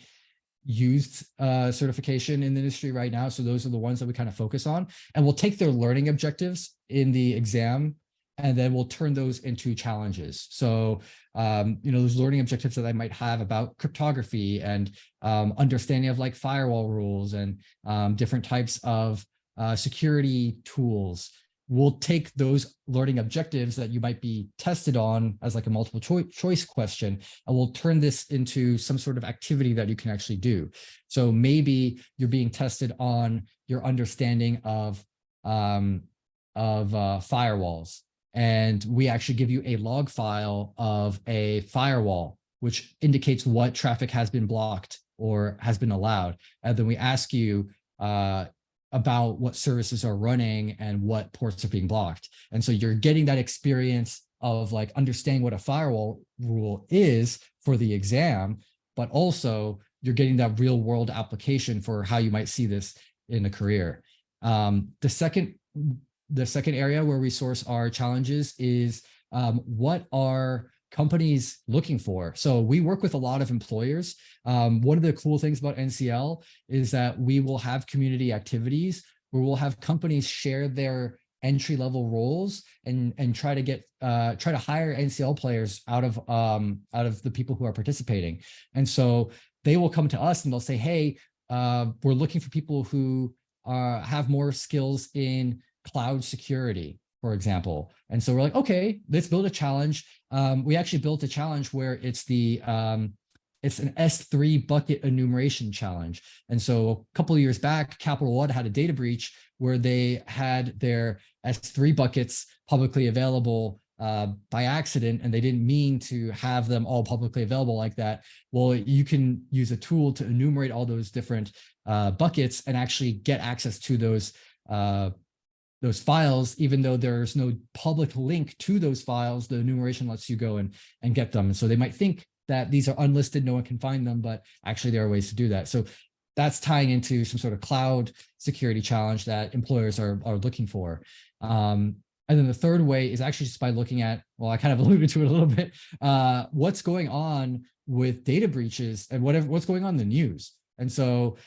used certification in the industry right now. So those are the ones that we kind of focus on. And we'll take their learning objectives in the exam, and then we'll turn those into challenges. So, those learning objectives that I might have about cryptography and understanding of like firewall rules and different types of security tools. We'll take those learning objectives that you might be tested on as like a multiple choice question, and we'll turn this into some sort of activity that you can actually do. So maybe you're being tested on your understanding of firewalls, and we actually give you a log file of a firewall, which indicates what traffic has been blocked or has been allowed. And then we ask you about what services are running and what ports are being blocked. And so you're getting that experience of like understanding what a firewall rule is for the exam, but also you're getting that real world application for how you might see this in a career. The second area where we source our challenges is what are companies looking for? So we work with a lot of employers. One of the cool things about NCL is that we will have community activities where we'll have companies share their entry-level roles and try to hire NCL players out of the people who are participating. And so they will come to us and they'll say, hey, we're looking for people who have more skills in cloud security, for example. And so we're like, okay, let's build a challenge. We actually built a challenge where it's an S3 bucket enumeration challenge. And so a couple of years back, Capital One had a data breach where they had their S3 buckets publicly available by accident, and they didn't mean to have them all publicly available like that. Well, you can use a tool to enumerate all those different buckets and actually get access to those those files, even though there's no public link to those files, the enumeration lets you go and get them. And so they might think that these are unlisted, no one can find them, but actually there are ways to do that. So that's tying into some sort of cloud security challenge that employers are looking for. And then the third way is actually just by looking at, well, I kind of alluded to it a little bit, what's going on with data breaches and what's going on in the news. And so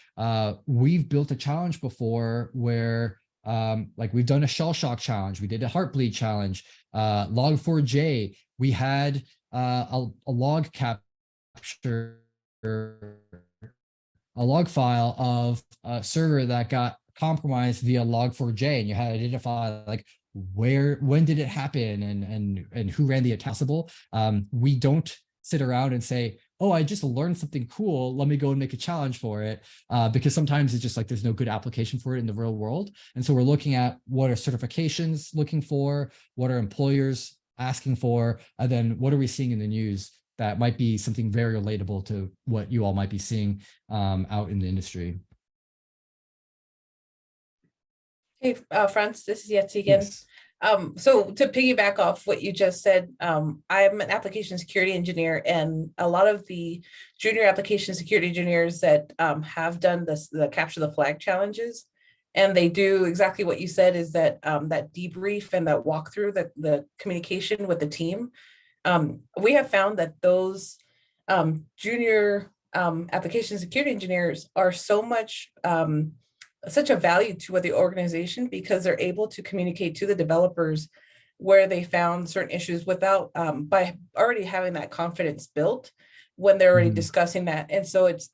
we've built a challenge before where like we've done a shell shock challenge, we did a heartbleed challenge, log4j, we had a log capture, a log file of a server that got compromised via log4j, and you had to identify like when did it happen and who ran the attack. We don't sit around and say, oh, I just learned something cool, let me go and make a challenge for it, because sometimes it's just like there's no good application for it in the real world. And so we're looking at what are certifications looking for, what are employers asking for, and then what are we seeing in the news that might be something very relatable to what you all might be seeing out in the industry. Hey, Franz, this is Yetzi again. Yes. So to piggyback off what you just said, I'm an application security engineer, and a lot of the junior application security engineers that have done the capture the flag challenges, and they do exactly what you said, is that that debrief and that walkthrough, the communication with the team. We have found that those junior application security engineers are such a value to the organization, because they're able to communicate to the developers where they found certain issues without by already having that confidence built when they're already discussing that. And so it's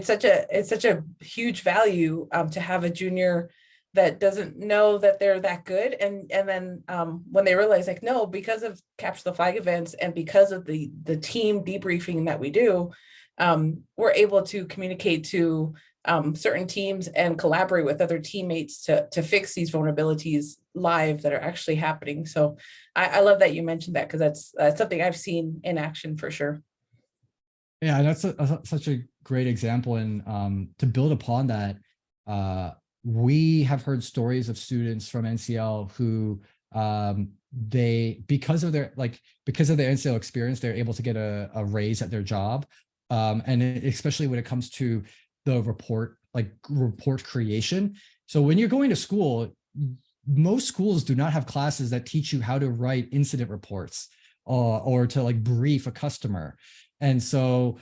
such a huge value to have a junior that doesn't know that they're that good, and then when they realize, like, no, because of capture the flag events and because of the team debriefing that we do, we're able to communicate to certain teams and collaborate with other teammates to fix these vulnerabilities live that are actually happening. So I love that you mentioned that, because that's something I've seen in action for sure. Yeah, that's such a great example. And to build upon that, we have heard stories of students from NCL who because of their NCL experience, they're able to get a raise at their job. And especially when it comes to the report creation. So when you're going to school, most schools do not have classes that teach you how to write incident reports or to like brief a customer. And so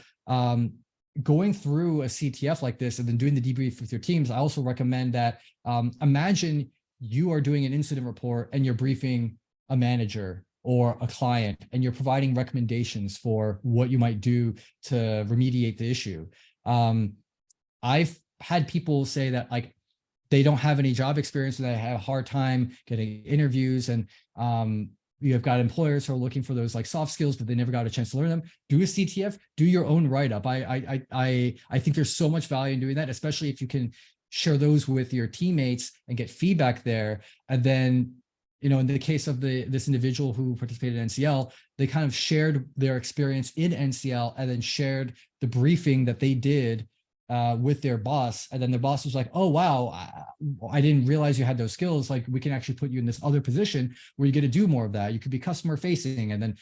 going through a CTF like this and then doing the debrief with your teams, I also recommend that imagine you are doing an incident report and you're briefing a manager or a client and you're providing recommendations for what you might do to remediate the issue. I've had people say that like they don't have any job experience and they have a hard time getting interviews, and you've got employers who are looking for those like soft skills, but they never got a chance to learn them. Do a CTF, do your own write-up. I think there's so much value in doing that, especially if you can share those with your teammates and get feedback there. And then, you know, in the case of this individual who participated in NCL, they kind of shared their experience in NCL and then shared the briefing that they did with their boss. And then their boss was like, oh, wow, I didn't realize you had those skills. Like, we can actually put you in this other position where you get to do more of that. You could be customer facing. And then,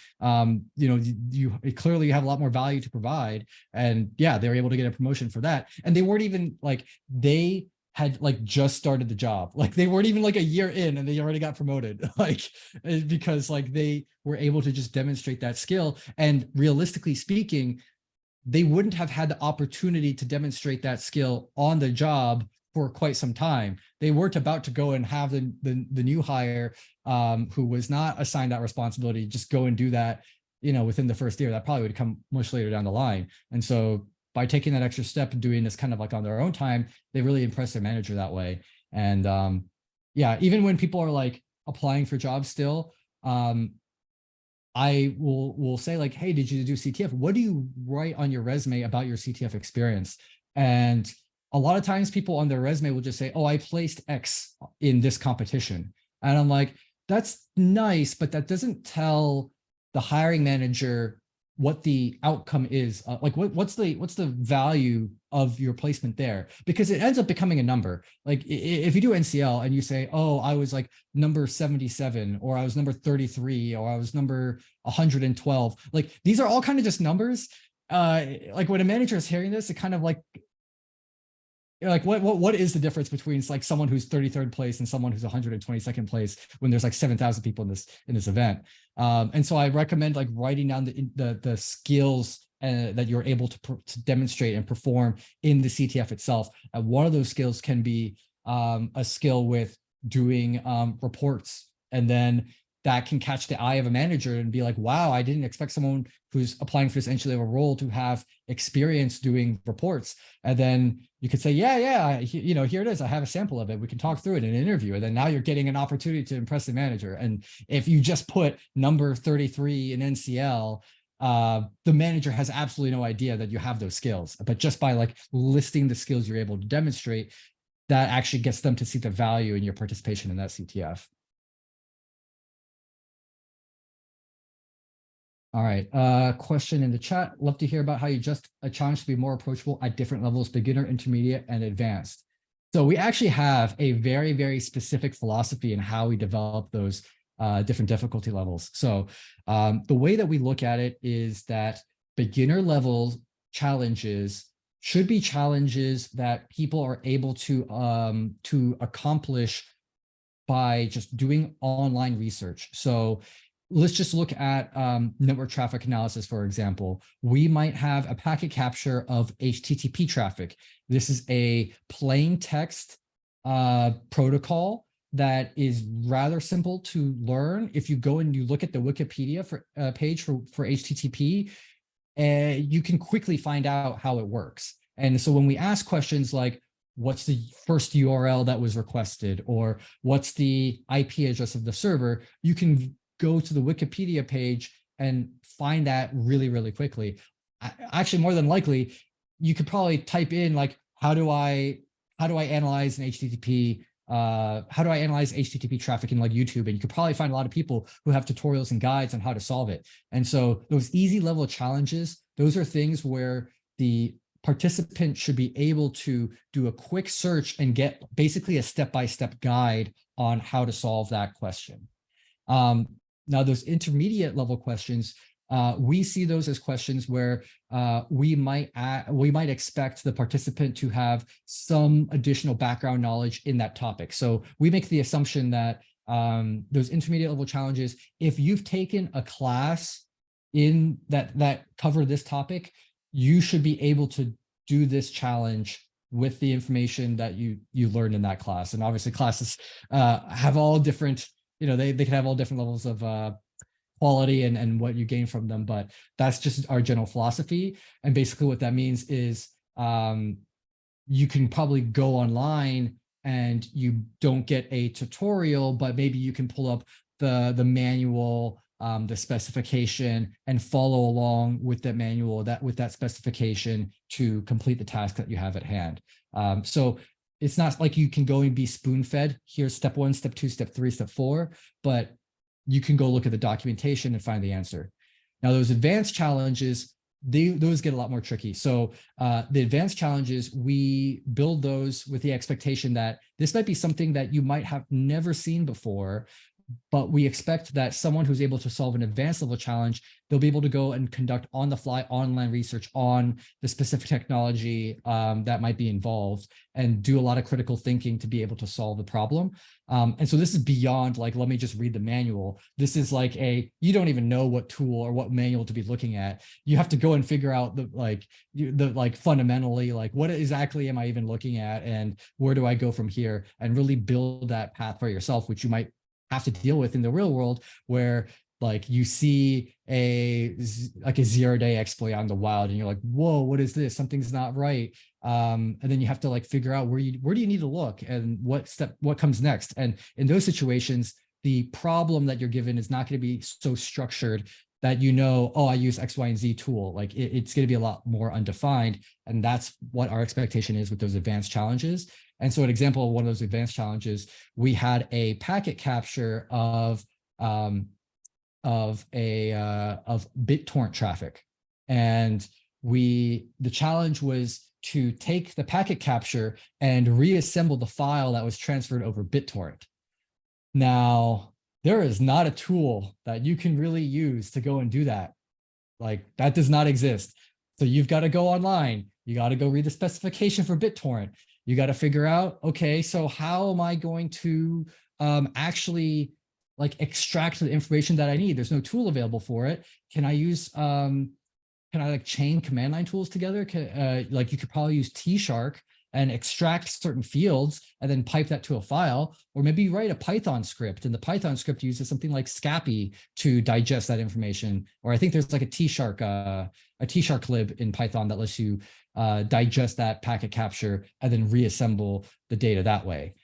you know, you clearly have a lot more value to provide. And yeah, they were able to get a promotion for that. And they weren't even like, they had like just started the job. Like they weren't even like a year in and they already got promoted, like, because like they were able to just demonstrate that skill. And realistically speaking, they wouldn't have had the opportunity to demonstrate that skill on the job for quite some time. They weren't about to go and have the new hire who was not assigned that responsibility, just go and do that, you know, within the first year. That probably would come much later down the line. And so by taking that extra step and doing this kind of like on their own time, they really impress their manager that way. And yeah, even when people are like applying for jobs still, I will say like, hey, did you do CTF? What do you write on your resume about your CTF experience? And a lot of times people on their resume will just say, oh, I placed X in this competition. And I'm like, that's nice, but that doesn't tell the hiring manager what the outcome is, like what's the value of your placement there, because it ends up becoming a number. Like if you do NCL and you say, oh, I was like number 77, or I was number 33, or I was number 112, like these are all kind of just numbers. Like when a manager is hearing this, it kind of like what is the difference between like someone who's 33rd place and someone who's 122nd place when there's like 7,000 people in this event. And so I recommend like writing down the skills that you're able to demonstrate and perform in the CTF itself. And one of those skills can be a skill with doing reports, and then that can catch the eye of a manager and be like, wow, I didn't expect someone who's applying for this entry-level role to have experience doing reports. And then you could say, yeah, you know, here it is. I have a sample of it. We can talk through it in an interview. And then now you're getting an opportunity to impress the manager. And if you just put number 33 in NCL, the manager has absolutely no idea that you have those skills. But just by like listing the skills you're able to demonstrate, that actually gets them to see the value in your participation in that CTF. All right, question in the chat. Love to hear about how you adjust a challenge to be more approachable at different levels, beginner, intermediate, and advanced. So we actually have a very, very specific philosophy in how we develop those different difficulty levels. So the way that we look at it is that beginner level challenges should be challenges that people are able to accomplish by just doing online research. So let's just look at network traffic analysis, for example. We might have a packet capture of HTTP traffic. This is a plain text protocol that is rather simple to learn. If you go and you look at the Wikipedia page for HTTP, you can quickly find out how it works. And so when we ask questions like, what's the first URL that was requested, or what's the IP address of the server, you can go to the Wikipedia page and find that really, really quickly. Actually, more than likely, you could probably type in like, how do I analyze an HTTP? How do I analyze HTTP traffic in like YouTube? And you could probably find a lot of people who have tutorials and guides on how to solve it. And so those easy level challenges, those are things where the participant should be able to do a quick search and get basically a step-by-step guide on how to solve that question. Now, those intermediate level questions, we see those as questions where we might expect the participant to have some additional background knowledge in that topic. So we make the assumption that those intermediate level challenges, if you've taken a class in that cover this topic, you should be able to do this challenge with the information that you learned in that class. And obviously classes have all different, they can have all different levels of quality and what you gain from them, but that's just our general philosophy. And basically what that means is you can probably go online and you don't get a tutorial, but maybe you can pull up the manual, the specification, and follow along with that manual, with that specification to complete the task that you have at hand. So it's not like you can go and be spoon-fed. Here's step 1, step 2, step 3, step 4, but you can go look at the documentation and find the answer. Now, those advanced challenges, those get a lot more tricky. So the advanced challenges, we build those with the expectation that this might be something that you might have never seen before, but we expect that someone who's able to solve an advanced level challenge, they'll be able to go and conduct on the fly online research on the specific technology that might be involved and do a lot of critical thinking to be able to solve the problem. And so this is beyond like, let me just read the manual. This is like you don't even know what tool or what manual to be looking at. You have to go and figure out fundamentally, like what exactly am I even looking at and where do I go from here, and really build that path for yourself, which you might have to deal with in the real world, where like you see a 0-day exploit on the wild and you're like, whoa, what is this? Something's not right. And then you have to like figure out where do you need to look and what comes next. And in those situations, the problem that you're given is not going to be so structured that I use X, Y, and Z tool. Like it's going to be a lot more undefined. And that's what our expectation is with those advanced challenges. And so an example of one of those advanced challenges, we had a packet capture of BitTorrent traffic. And the challenge was to take the packet capture and reassemble the file that was transferred over BitTorrent. Now, there is not a tool that you can really use to go and do that. Like, that does not exist. So you've got to go online. You got to go read the specification for BitTorrent. You got to figure out, okay, so how am I going to actually like extract the information that I need? There's no tool available for it. Can I use, can I like chain command line tools together? Like you could probably use T-Shark and extract certain fields and then pipe that to a file, or maybe you write a Python script, and the Python script uses something like Scapy to digest that information. Or I think there's like a T-Shark lib in Python that lets you digest that packet capture and then reassemble the data that way.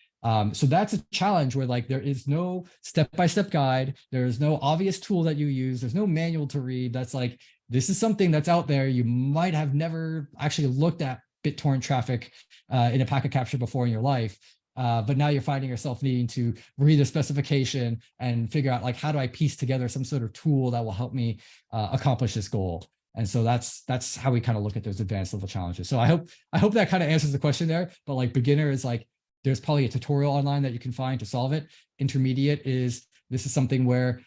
So that's a challenge where like there is no step-by-step guide. There is no obvious tool that you use. There's no manual to read. That's like, this is something that's out there. You might have never actually looked at BitTorrent traffic in a packet capture before in your life. But now you're finding yourself needing to read the specification and figure out like, how do I piece together some sort of tool that will help me accomplish this goal? And so that's how we kind of look at those advanced level challenges. So I hope that kind of answers the question there. But like beginner is like, there's probably a tutorial online that you can find to solve it. Intermediate is, this is something where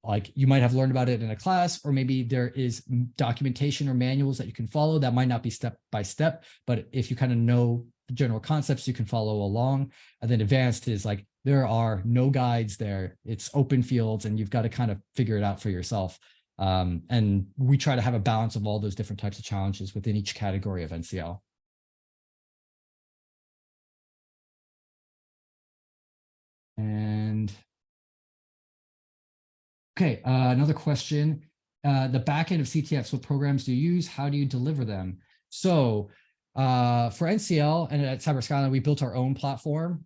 like you might have learned about it in a class, or maybe there is documentation or manuals that you can follow that might not be step by step, but if you kind of know the general concepts, you can follow along. And then advanced is like, there are no guides there. It's open fields and you've got to kind of figure it out for yourself. And we try to have a balance of all those different types of challenges within each category of NCL. And okay, another question. The backend of CTFs, what programs do you use? How do you deliver them? So for NCL and at Cyberskyline, we built our own platform.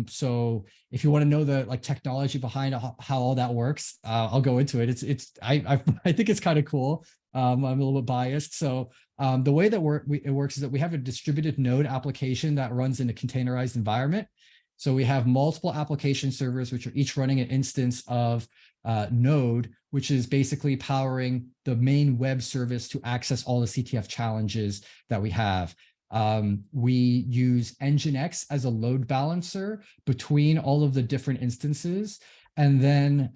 So if you want to know the like technology behind how all that works, I'll go into it. I think it's kind of cool. I'm a little bit biased. So the way that it works is that we have a distributed node application that runs in a containerized environment. So we have multiple application servers, which are each running an instance of Node, which is basically powering the main web service to access all the CTF challenges that we have. We use Nginx as a load balancer between all of the different instances. And then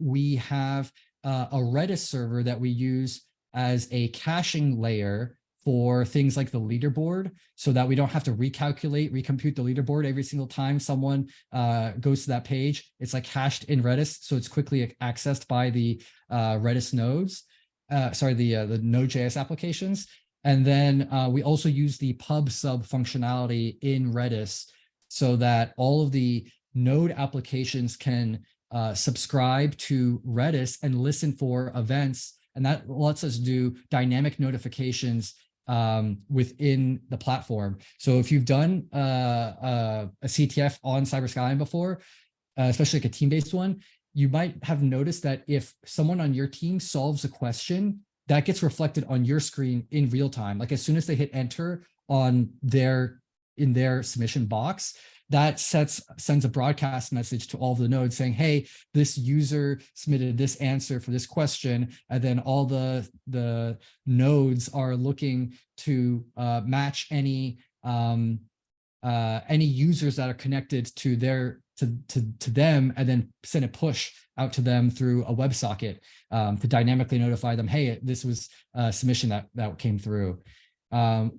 we have a Redis server that we use as a caching layer for things like the leaderboard, so that we don't have to recompute the leaderboard every single time someone goes to that page. It's like cached in Redis, so it's quickly accessed by the Redis nodes, the Node.js applications. And then we also use the pub sub functionality in Redis so that all of the node applications can subscribe to Redis and listen for events. And that lets us do dynamic notifications within the platform. So if you've done a CTF on Cyberskyline before, especially like a team-based one, you might have noticed that if someone on your team solves a question, that gets reflected on your screen in real time. Like as soon as they hit enter in their submission box, that sends a broadcast message to all of the nodes saying, hey, this user submitted this answer for this question. And then all the nodes are looking to match any users that are connected to them, and then send a push out to them through a WebSocket to dynamically notify them, hey, this was a submission that came through.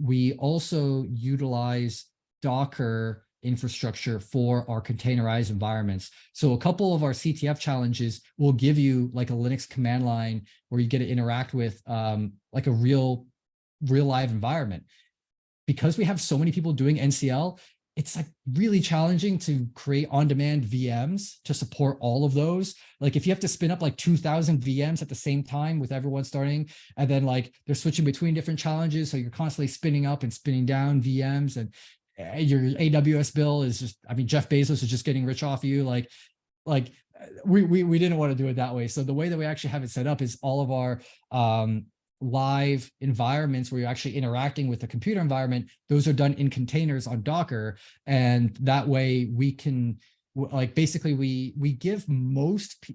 We also utilize Docker infrastructure for our containerized environments. So a couple of our CTF challenges will give you like a Linux command line where you get to interact with like a real live environment. Because we have so many people doing NCL, it's like really challenging to create on-demand VMs to support all of those. Like if you have to spin up like 2,000 VMs at the same time with everyone starting, and then like they're switching between different challenges. So you're constantly spinning up and spinning down VMs, and your AWS bill is just, I mean, Jeff Bezos is just getting rich off you. Like we didn't want to do it that way. So the way that we actually have it set up is all of our live environments where you're actually interacting with the computer environment, those are done in containers on Docker. And that way we can like basically we give most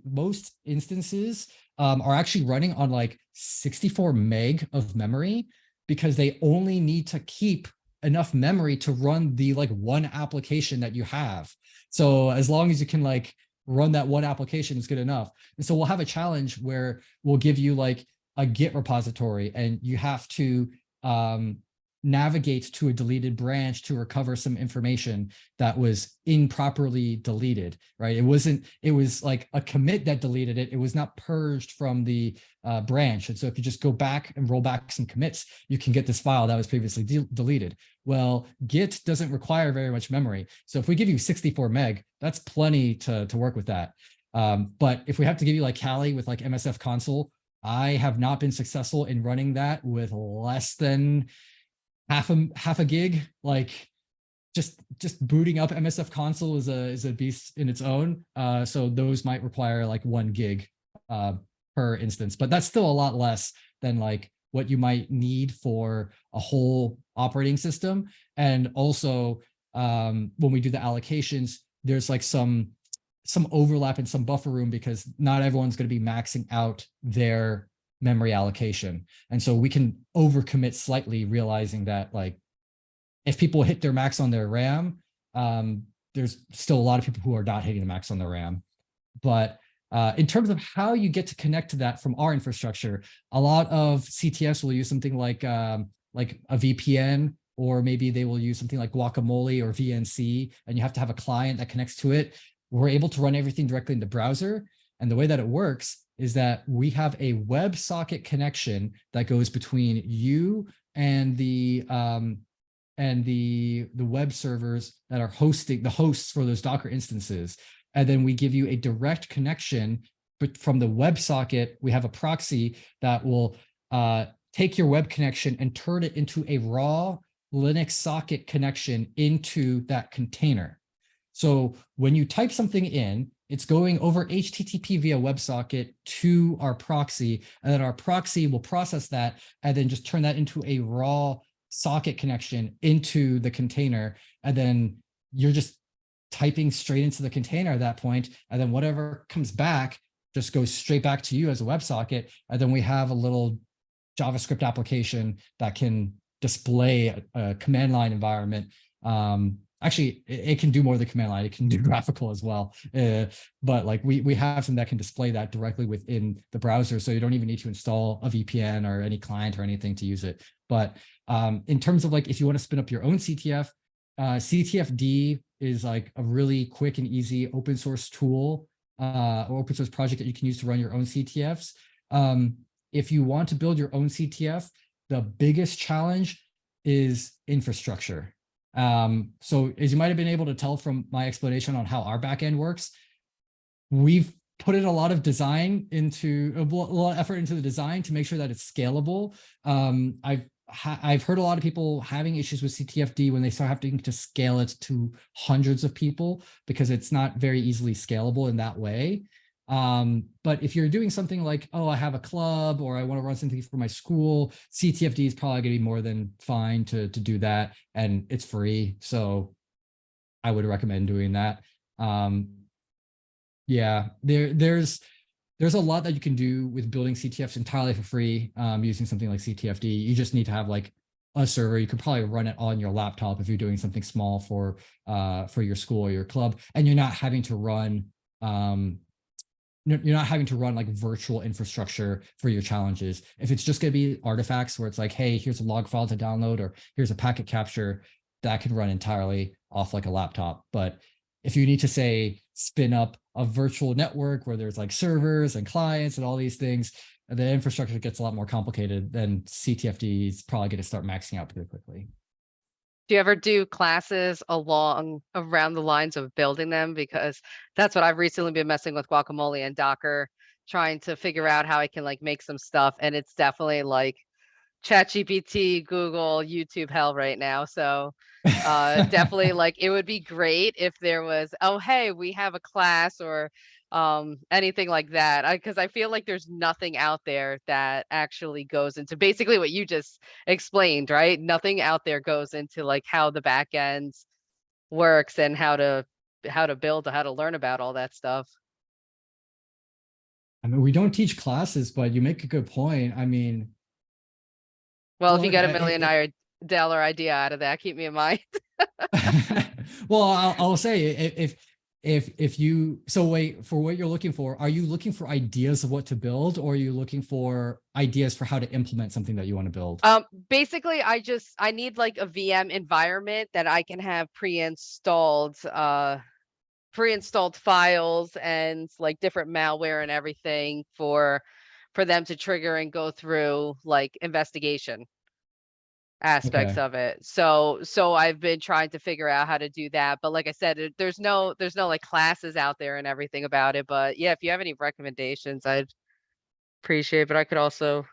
instances are actually running on like 64 meg of memory, because they only need to keep enough memory to run the like one application that you have. So as long as you can like run that one application is good enough. And so we'll have a challenge where we'll give you like a Git repository, and you have to navigate to a deleted branch to recover some information that was improperly deleted, right? It was like a commit that deleted it. It was not purged from the branch. And so if you just go back and roll back some commits, you can get this file that was previously deleted. Well, Git doesn't require very much memory. So if we give you 64 meg, that's plenty to work with that. But if we have to give you like Kali with like MSF console, I have not been successful in running that with less than half a gig. Like just booting up MSF console is a beast in its own. So those might require like 1 gig per instance, but that's still a lot less than like what you might need for a whole operating system. And also when we do the allocations, there's like some overlap and some buffer room, because not everyone's going to be maxing out their memory allocation. And so we can overcommit slightly, realizing that like if people hit their max on their RAM, there's still a lot of people who are not hitting the max on their RAM. But in terms of how you get to connect to that from our infrastructure, a lot of CTFs will use something like a VPN, or maybe they will use something like Guacamole or VNC, and you have to have a client that connects to it. We're able to run everything directly in the browser. And the way that it works is that we have a WebSocket connection that goes between you and the web servers that are hosting the hosts for those Docker instances. And then we give you a direct connection, but from the WebSocket, we have a proxy that will take your web connection and turn it into a raw Linux socket connection into that container. So when you type something in, it's going over HTTP via WebSocket to our proxy, and then our proxy will process that and then just turn that into a raw socket connection into the container. And then you're just typing straight into the container at that point. And then whatever comes back just goes straight back to you as a WebSocket. And then we have a little JavaScript application that can display a command line environment. Actually, it can do more than command line. It can do graphical as well. But like we have some that can display that directly within the browser. So you don't even need to install a VPN or any client or anything to use it. But in terms of like, if you want to spin up your own CTF, CTFD is like a really quick and easy open source tool or open source project that you can use to run your own CTFs. If you want to build your own CTF, the biggest challenge is infrastructure. So as you might have been able to tell from my explanation on how our backend works, we've put in a lot of design into a lot of effort into the design to make sure that it's scalable. I've heard a lot of people having issues with CTFD when they start having to scale it to hundreds of people, because it's not very easily scalable in that way. But if you're doing something like, oh, I have a club or I want to run something for my school, CTFD is probably going to be more than fine to do that. And it's free. So I would recommend doing that. Yeah, there's a lot that you can do with building CTFs entirely for free using something like CTFD. You just need to have like a server. You could probably run it on your laptop if you're doing something small for your school or your club, and you're not having to run like virtual infrastructure for your challenges. If it's just going to be artifacts where it's like, hey, here's a log file to download, or here's a packet capture, that can run entirely off like a laptop. But if you need to say spin up a virtual network where there's like servers and clients and all these things, the infrastructure gets a lot more complicated, then CTFD is probably going to start maxing out pretty quickly. Do you ever do classes around the lines of building them? Because that's what I've recently been messing with Guacamole and Docker, trying to figure out how I can like make some stuff. And it's definitely like ChatGPT, Google, YouTube hell right now. So definitely like it would be great if there was, oh, hey, we have a class or anything like that. Because I feel like there's nothing out there that actually goes into basically what you just explained, right? Nothing out there goes into like how the back end works and how to how to build, how to learn about all that stuff. I mean, we don't teach classes, but you make a good point. I mean, Well, if you look, get $1 million idea out of that, keep me in mind. well, I'll say if you, so wait, for what you're looking for, are you looking for ideas of what to build, or are you looking for ideas for how to implement something that you want to build? Basically, I need like a VM environment that I can have pre-installed files and like different malware and everything for them to trigger and go through like investigation aspects Okay. of it. So I've been trying to figure out how to do that. But like I said, there's no like classes out there and everything about it. But yeah, if you have any recommendations, I'd appreciate it. But I could also,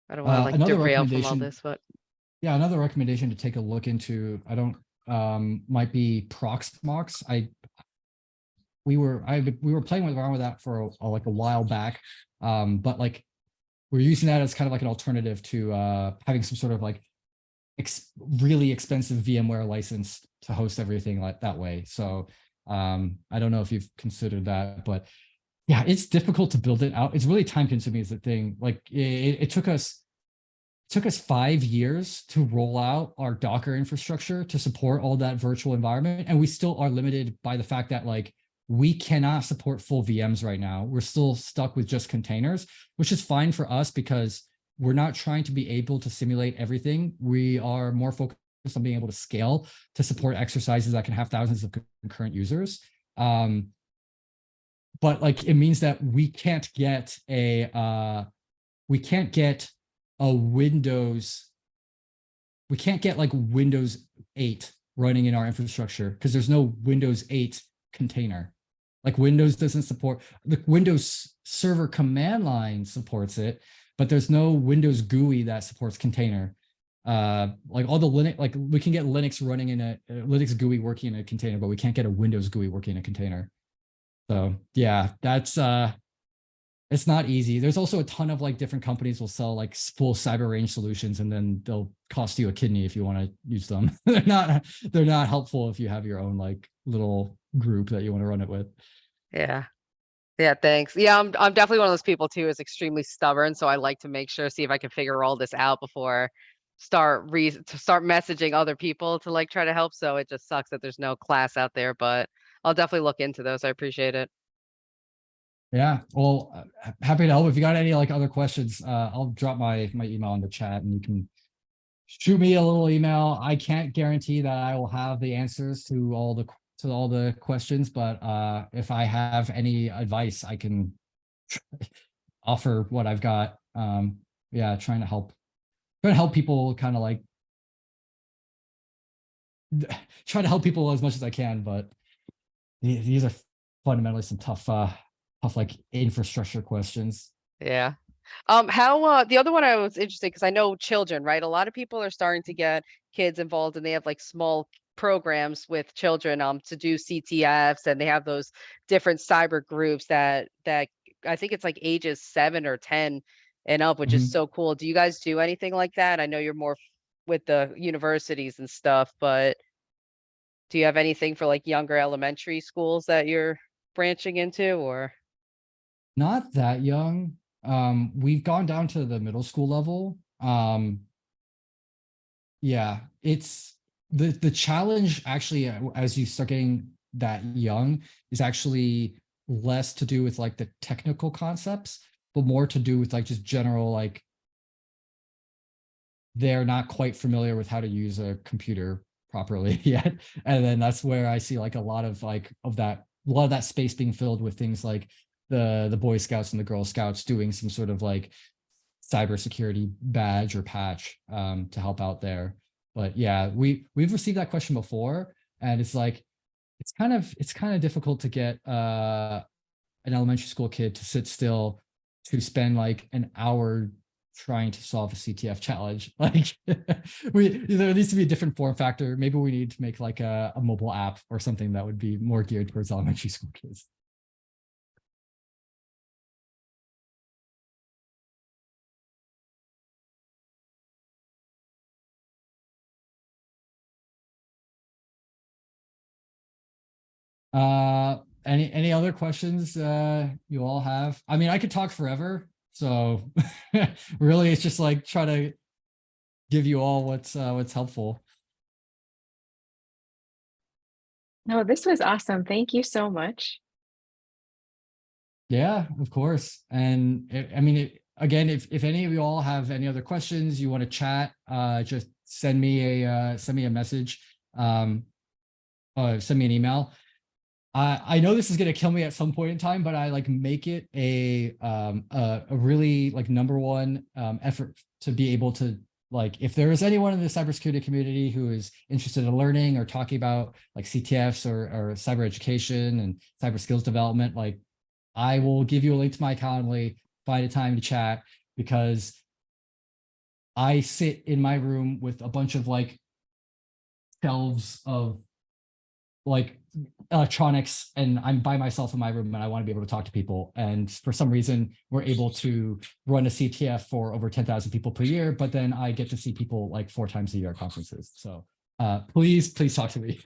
I don't want to like Another derail from all recommendation, this, but yeah, another recommendation to take a look into, I don't, might be Proxmox. We were playing around with that for like a while back. But like we're using that as kind of like an alternative to having some sort of like really expensive VMware license to host everything like that way. So I don't know if you've considered that, but yeah, it's difficult to build it out. It's really time consuming is the thing. Like it took us 5 years to roll out our Docker infrastructure to support all that virtual environment. And we still are limited by the fact that like we cannot support full VMs right now. We're still stuck with just containers, which is fine for us because we're not trying to be able to simulate everything. We are more focused on being able to scale to support exercises that can have thousands of concurrent users. But like it means that we can't get a Windows, we can't get like Windows 8 running in our infrastructure because there's no Windows 8 container. Like Windows doesn't support, the Windows Server command line supports it, but there's no Windows GUI that supports container. Like all the Linux, like we can get Linux running in a Linux GUI working in a container, but we can't get a Windows GUI working in a container. So yeah, that's it's not easy. There's also a ton of like different companies will sell like full cyber range solutions, and then they'll cost you a kidney if you want to use them. They're not helpful if you have your own like little group that you want to run it with. yeah. Yeah, thanks. Yeah, I'm definitely one of those people too, is extremely stubborn. So I like to make sure, see if I can figure all this out before start messaging other people to like try to help. So it just sucks that there's no class out there, but I'll definitely look into those. I appreciate it. Yeah, well, happy to help. If you got any like other questions, I'll drop my email in the chat, and you can shoot me a little email. I can't guarantee that I will have the answers to all the questions, but if I have any advice, I can offer what I've got. Yeah, trying to help people kind of like try to help people as much as I can, but these are fundamentally some tough like infrastructure questions. Yeah. How the other one I was interested, because I know children, right? A lot of people are starting to get kids involved, and they have like small programs with children to do CTFs, and they have those different cyber groups that I think it's like ages 7 or 10 and up, which is Mhm. so cool. Do you guys do anything like that? I know you're more with the universities and stuff, but do you have anything for like younger elementary schools that you're branching into, or? Not that young. We've gone down to the middle school level. Yeah, it's the challenge actually as you start getting that young is actually less to do with like the technical concepts, but more to do with like just general like they're not quite familiar with how to use a computer properly yet. And then that's where I see like a lot of that space being filled with things like the Boy Scouts and the Girl Scouts doing some sort of like cybersecurity badge or patch to help out there. But yeah, we've received that question before, and it's like it's kind of difficult to get an elementary school kid to sit still to spend like an hour trying to solve a CTF challenge. Like there needs to be a different form factor. Maybe we need to make like a mobile app or something that would be more geared towards elementary school kids. Any other questions you all have? I mean, I could talk forever. So really it's just like try to give you all what's helpful. No, this was awesome. Thank you so much. Yeah, of course. And I mean, again, if any of you all have any other questions, you want to chat, just send me a message, send me an email. I know this is gonna kill me at some point in time, but I like make it a really like #1 effort to be able to, like, if there is anyone in the cybersecurity community who is interested in learning or talking about like CTFs or cyber education and cyber skills development, like I will give you a link to my Calendly, find a time to chat, because I sit in my room with a bunch of like shelves of like electronics, and I'm by myself in my room and I want to be able to talk to people. And for some reason, we're able to run a CTF for over 10,000 people per year, but then I get to see people like 4 times a year at conferences. So please talk to me.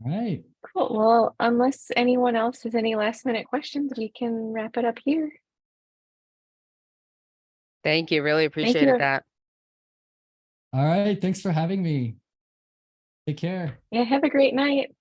All right. Cool. Well, unless anyone else has any last minute questions, we can wrap it up here. Thank you. Really Thank appreciated you. that. All right. Thanks for having me. Take care. Yeah, have a great night.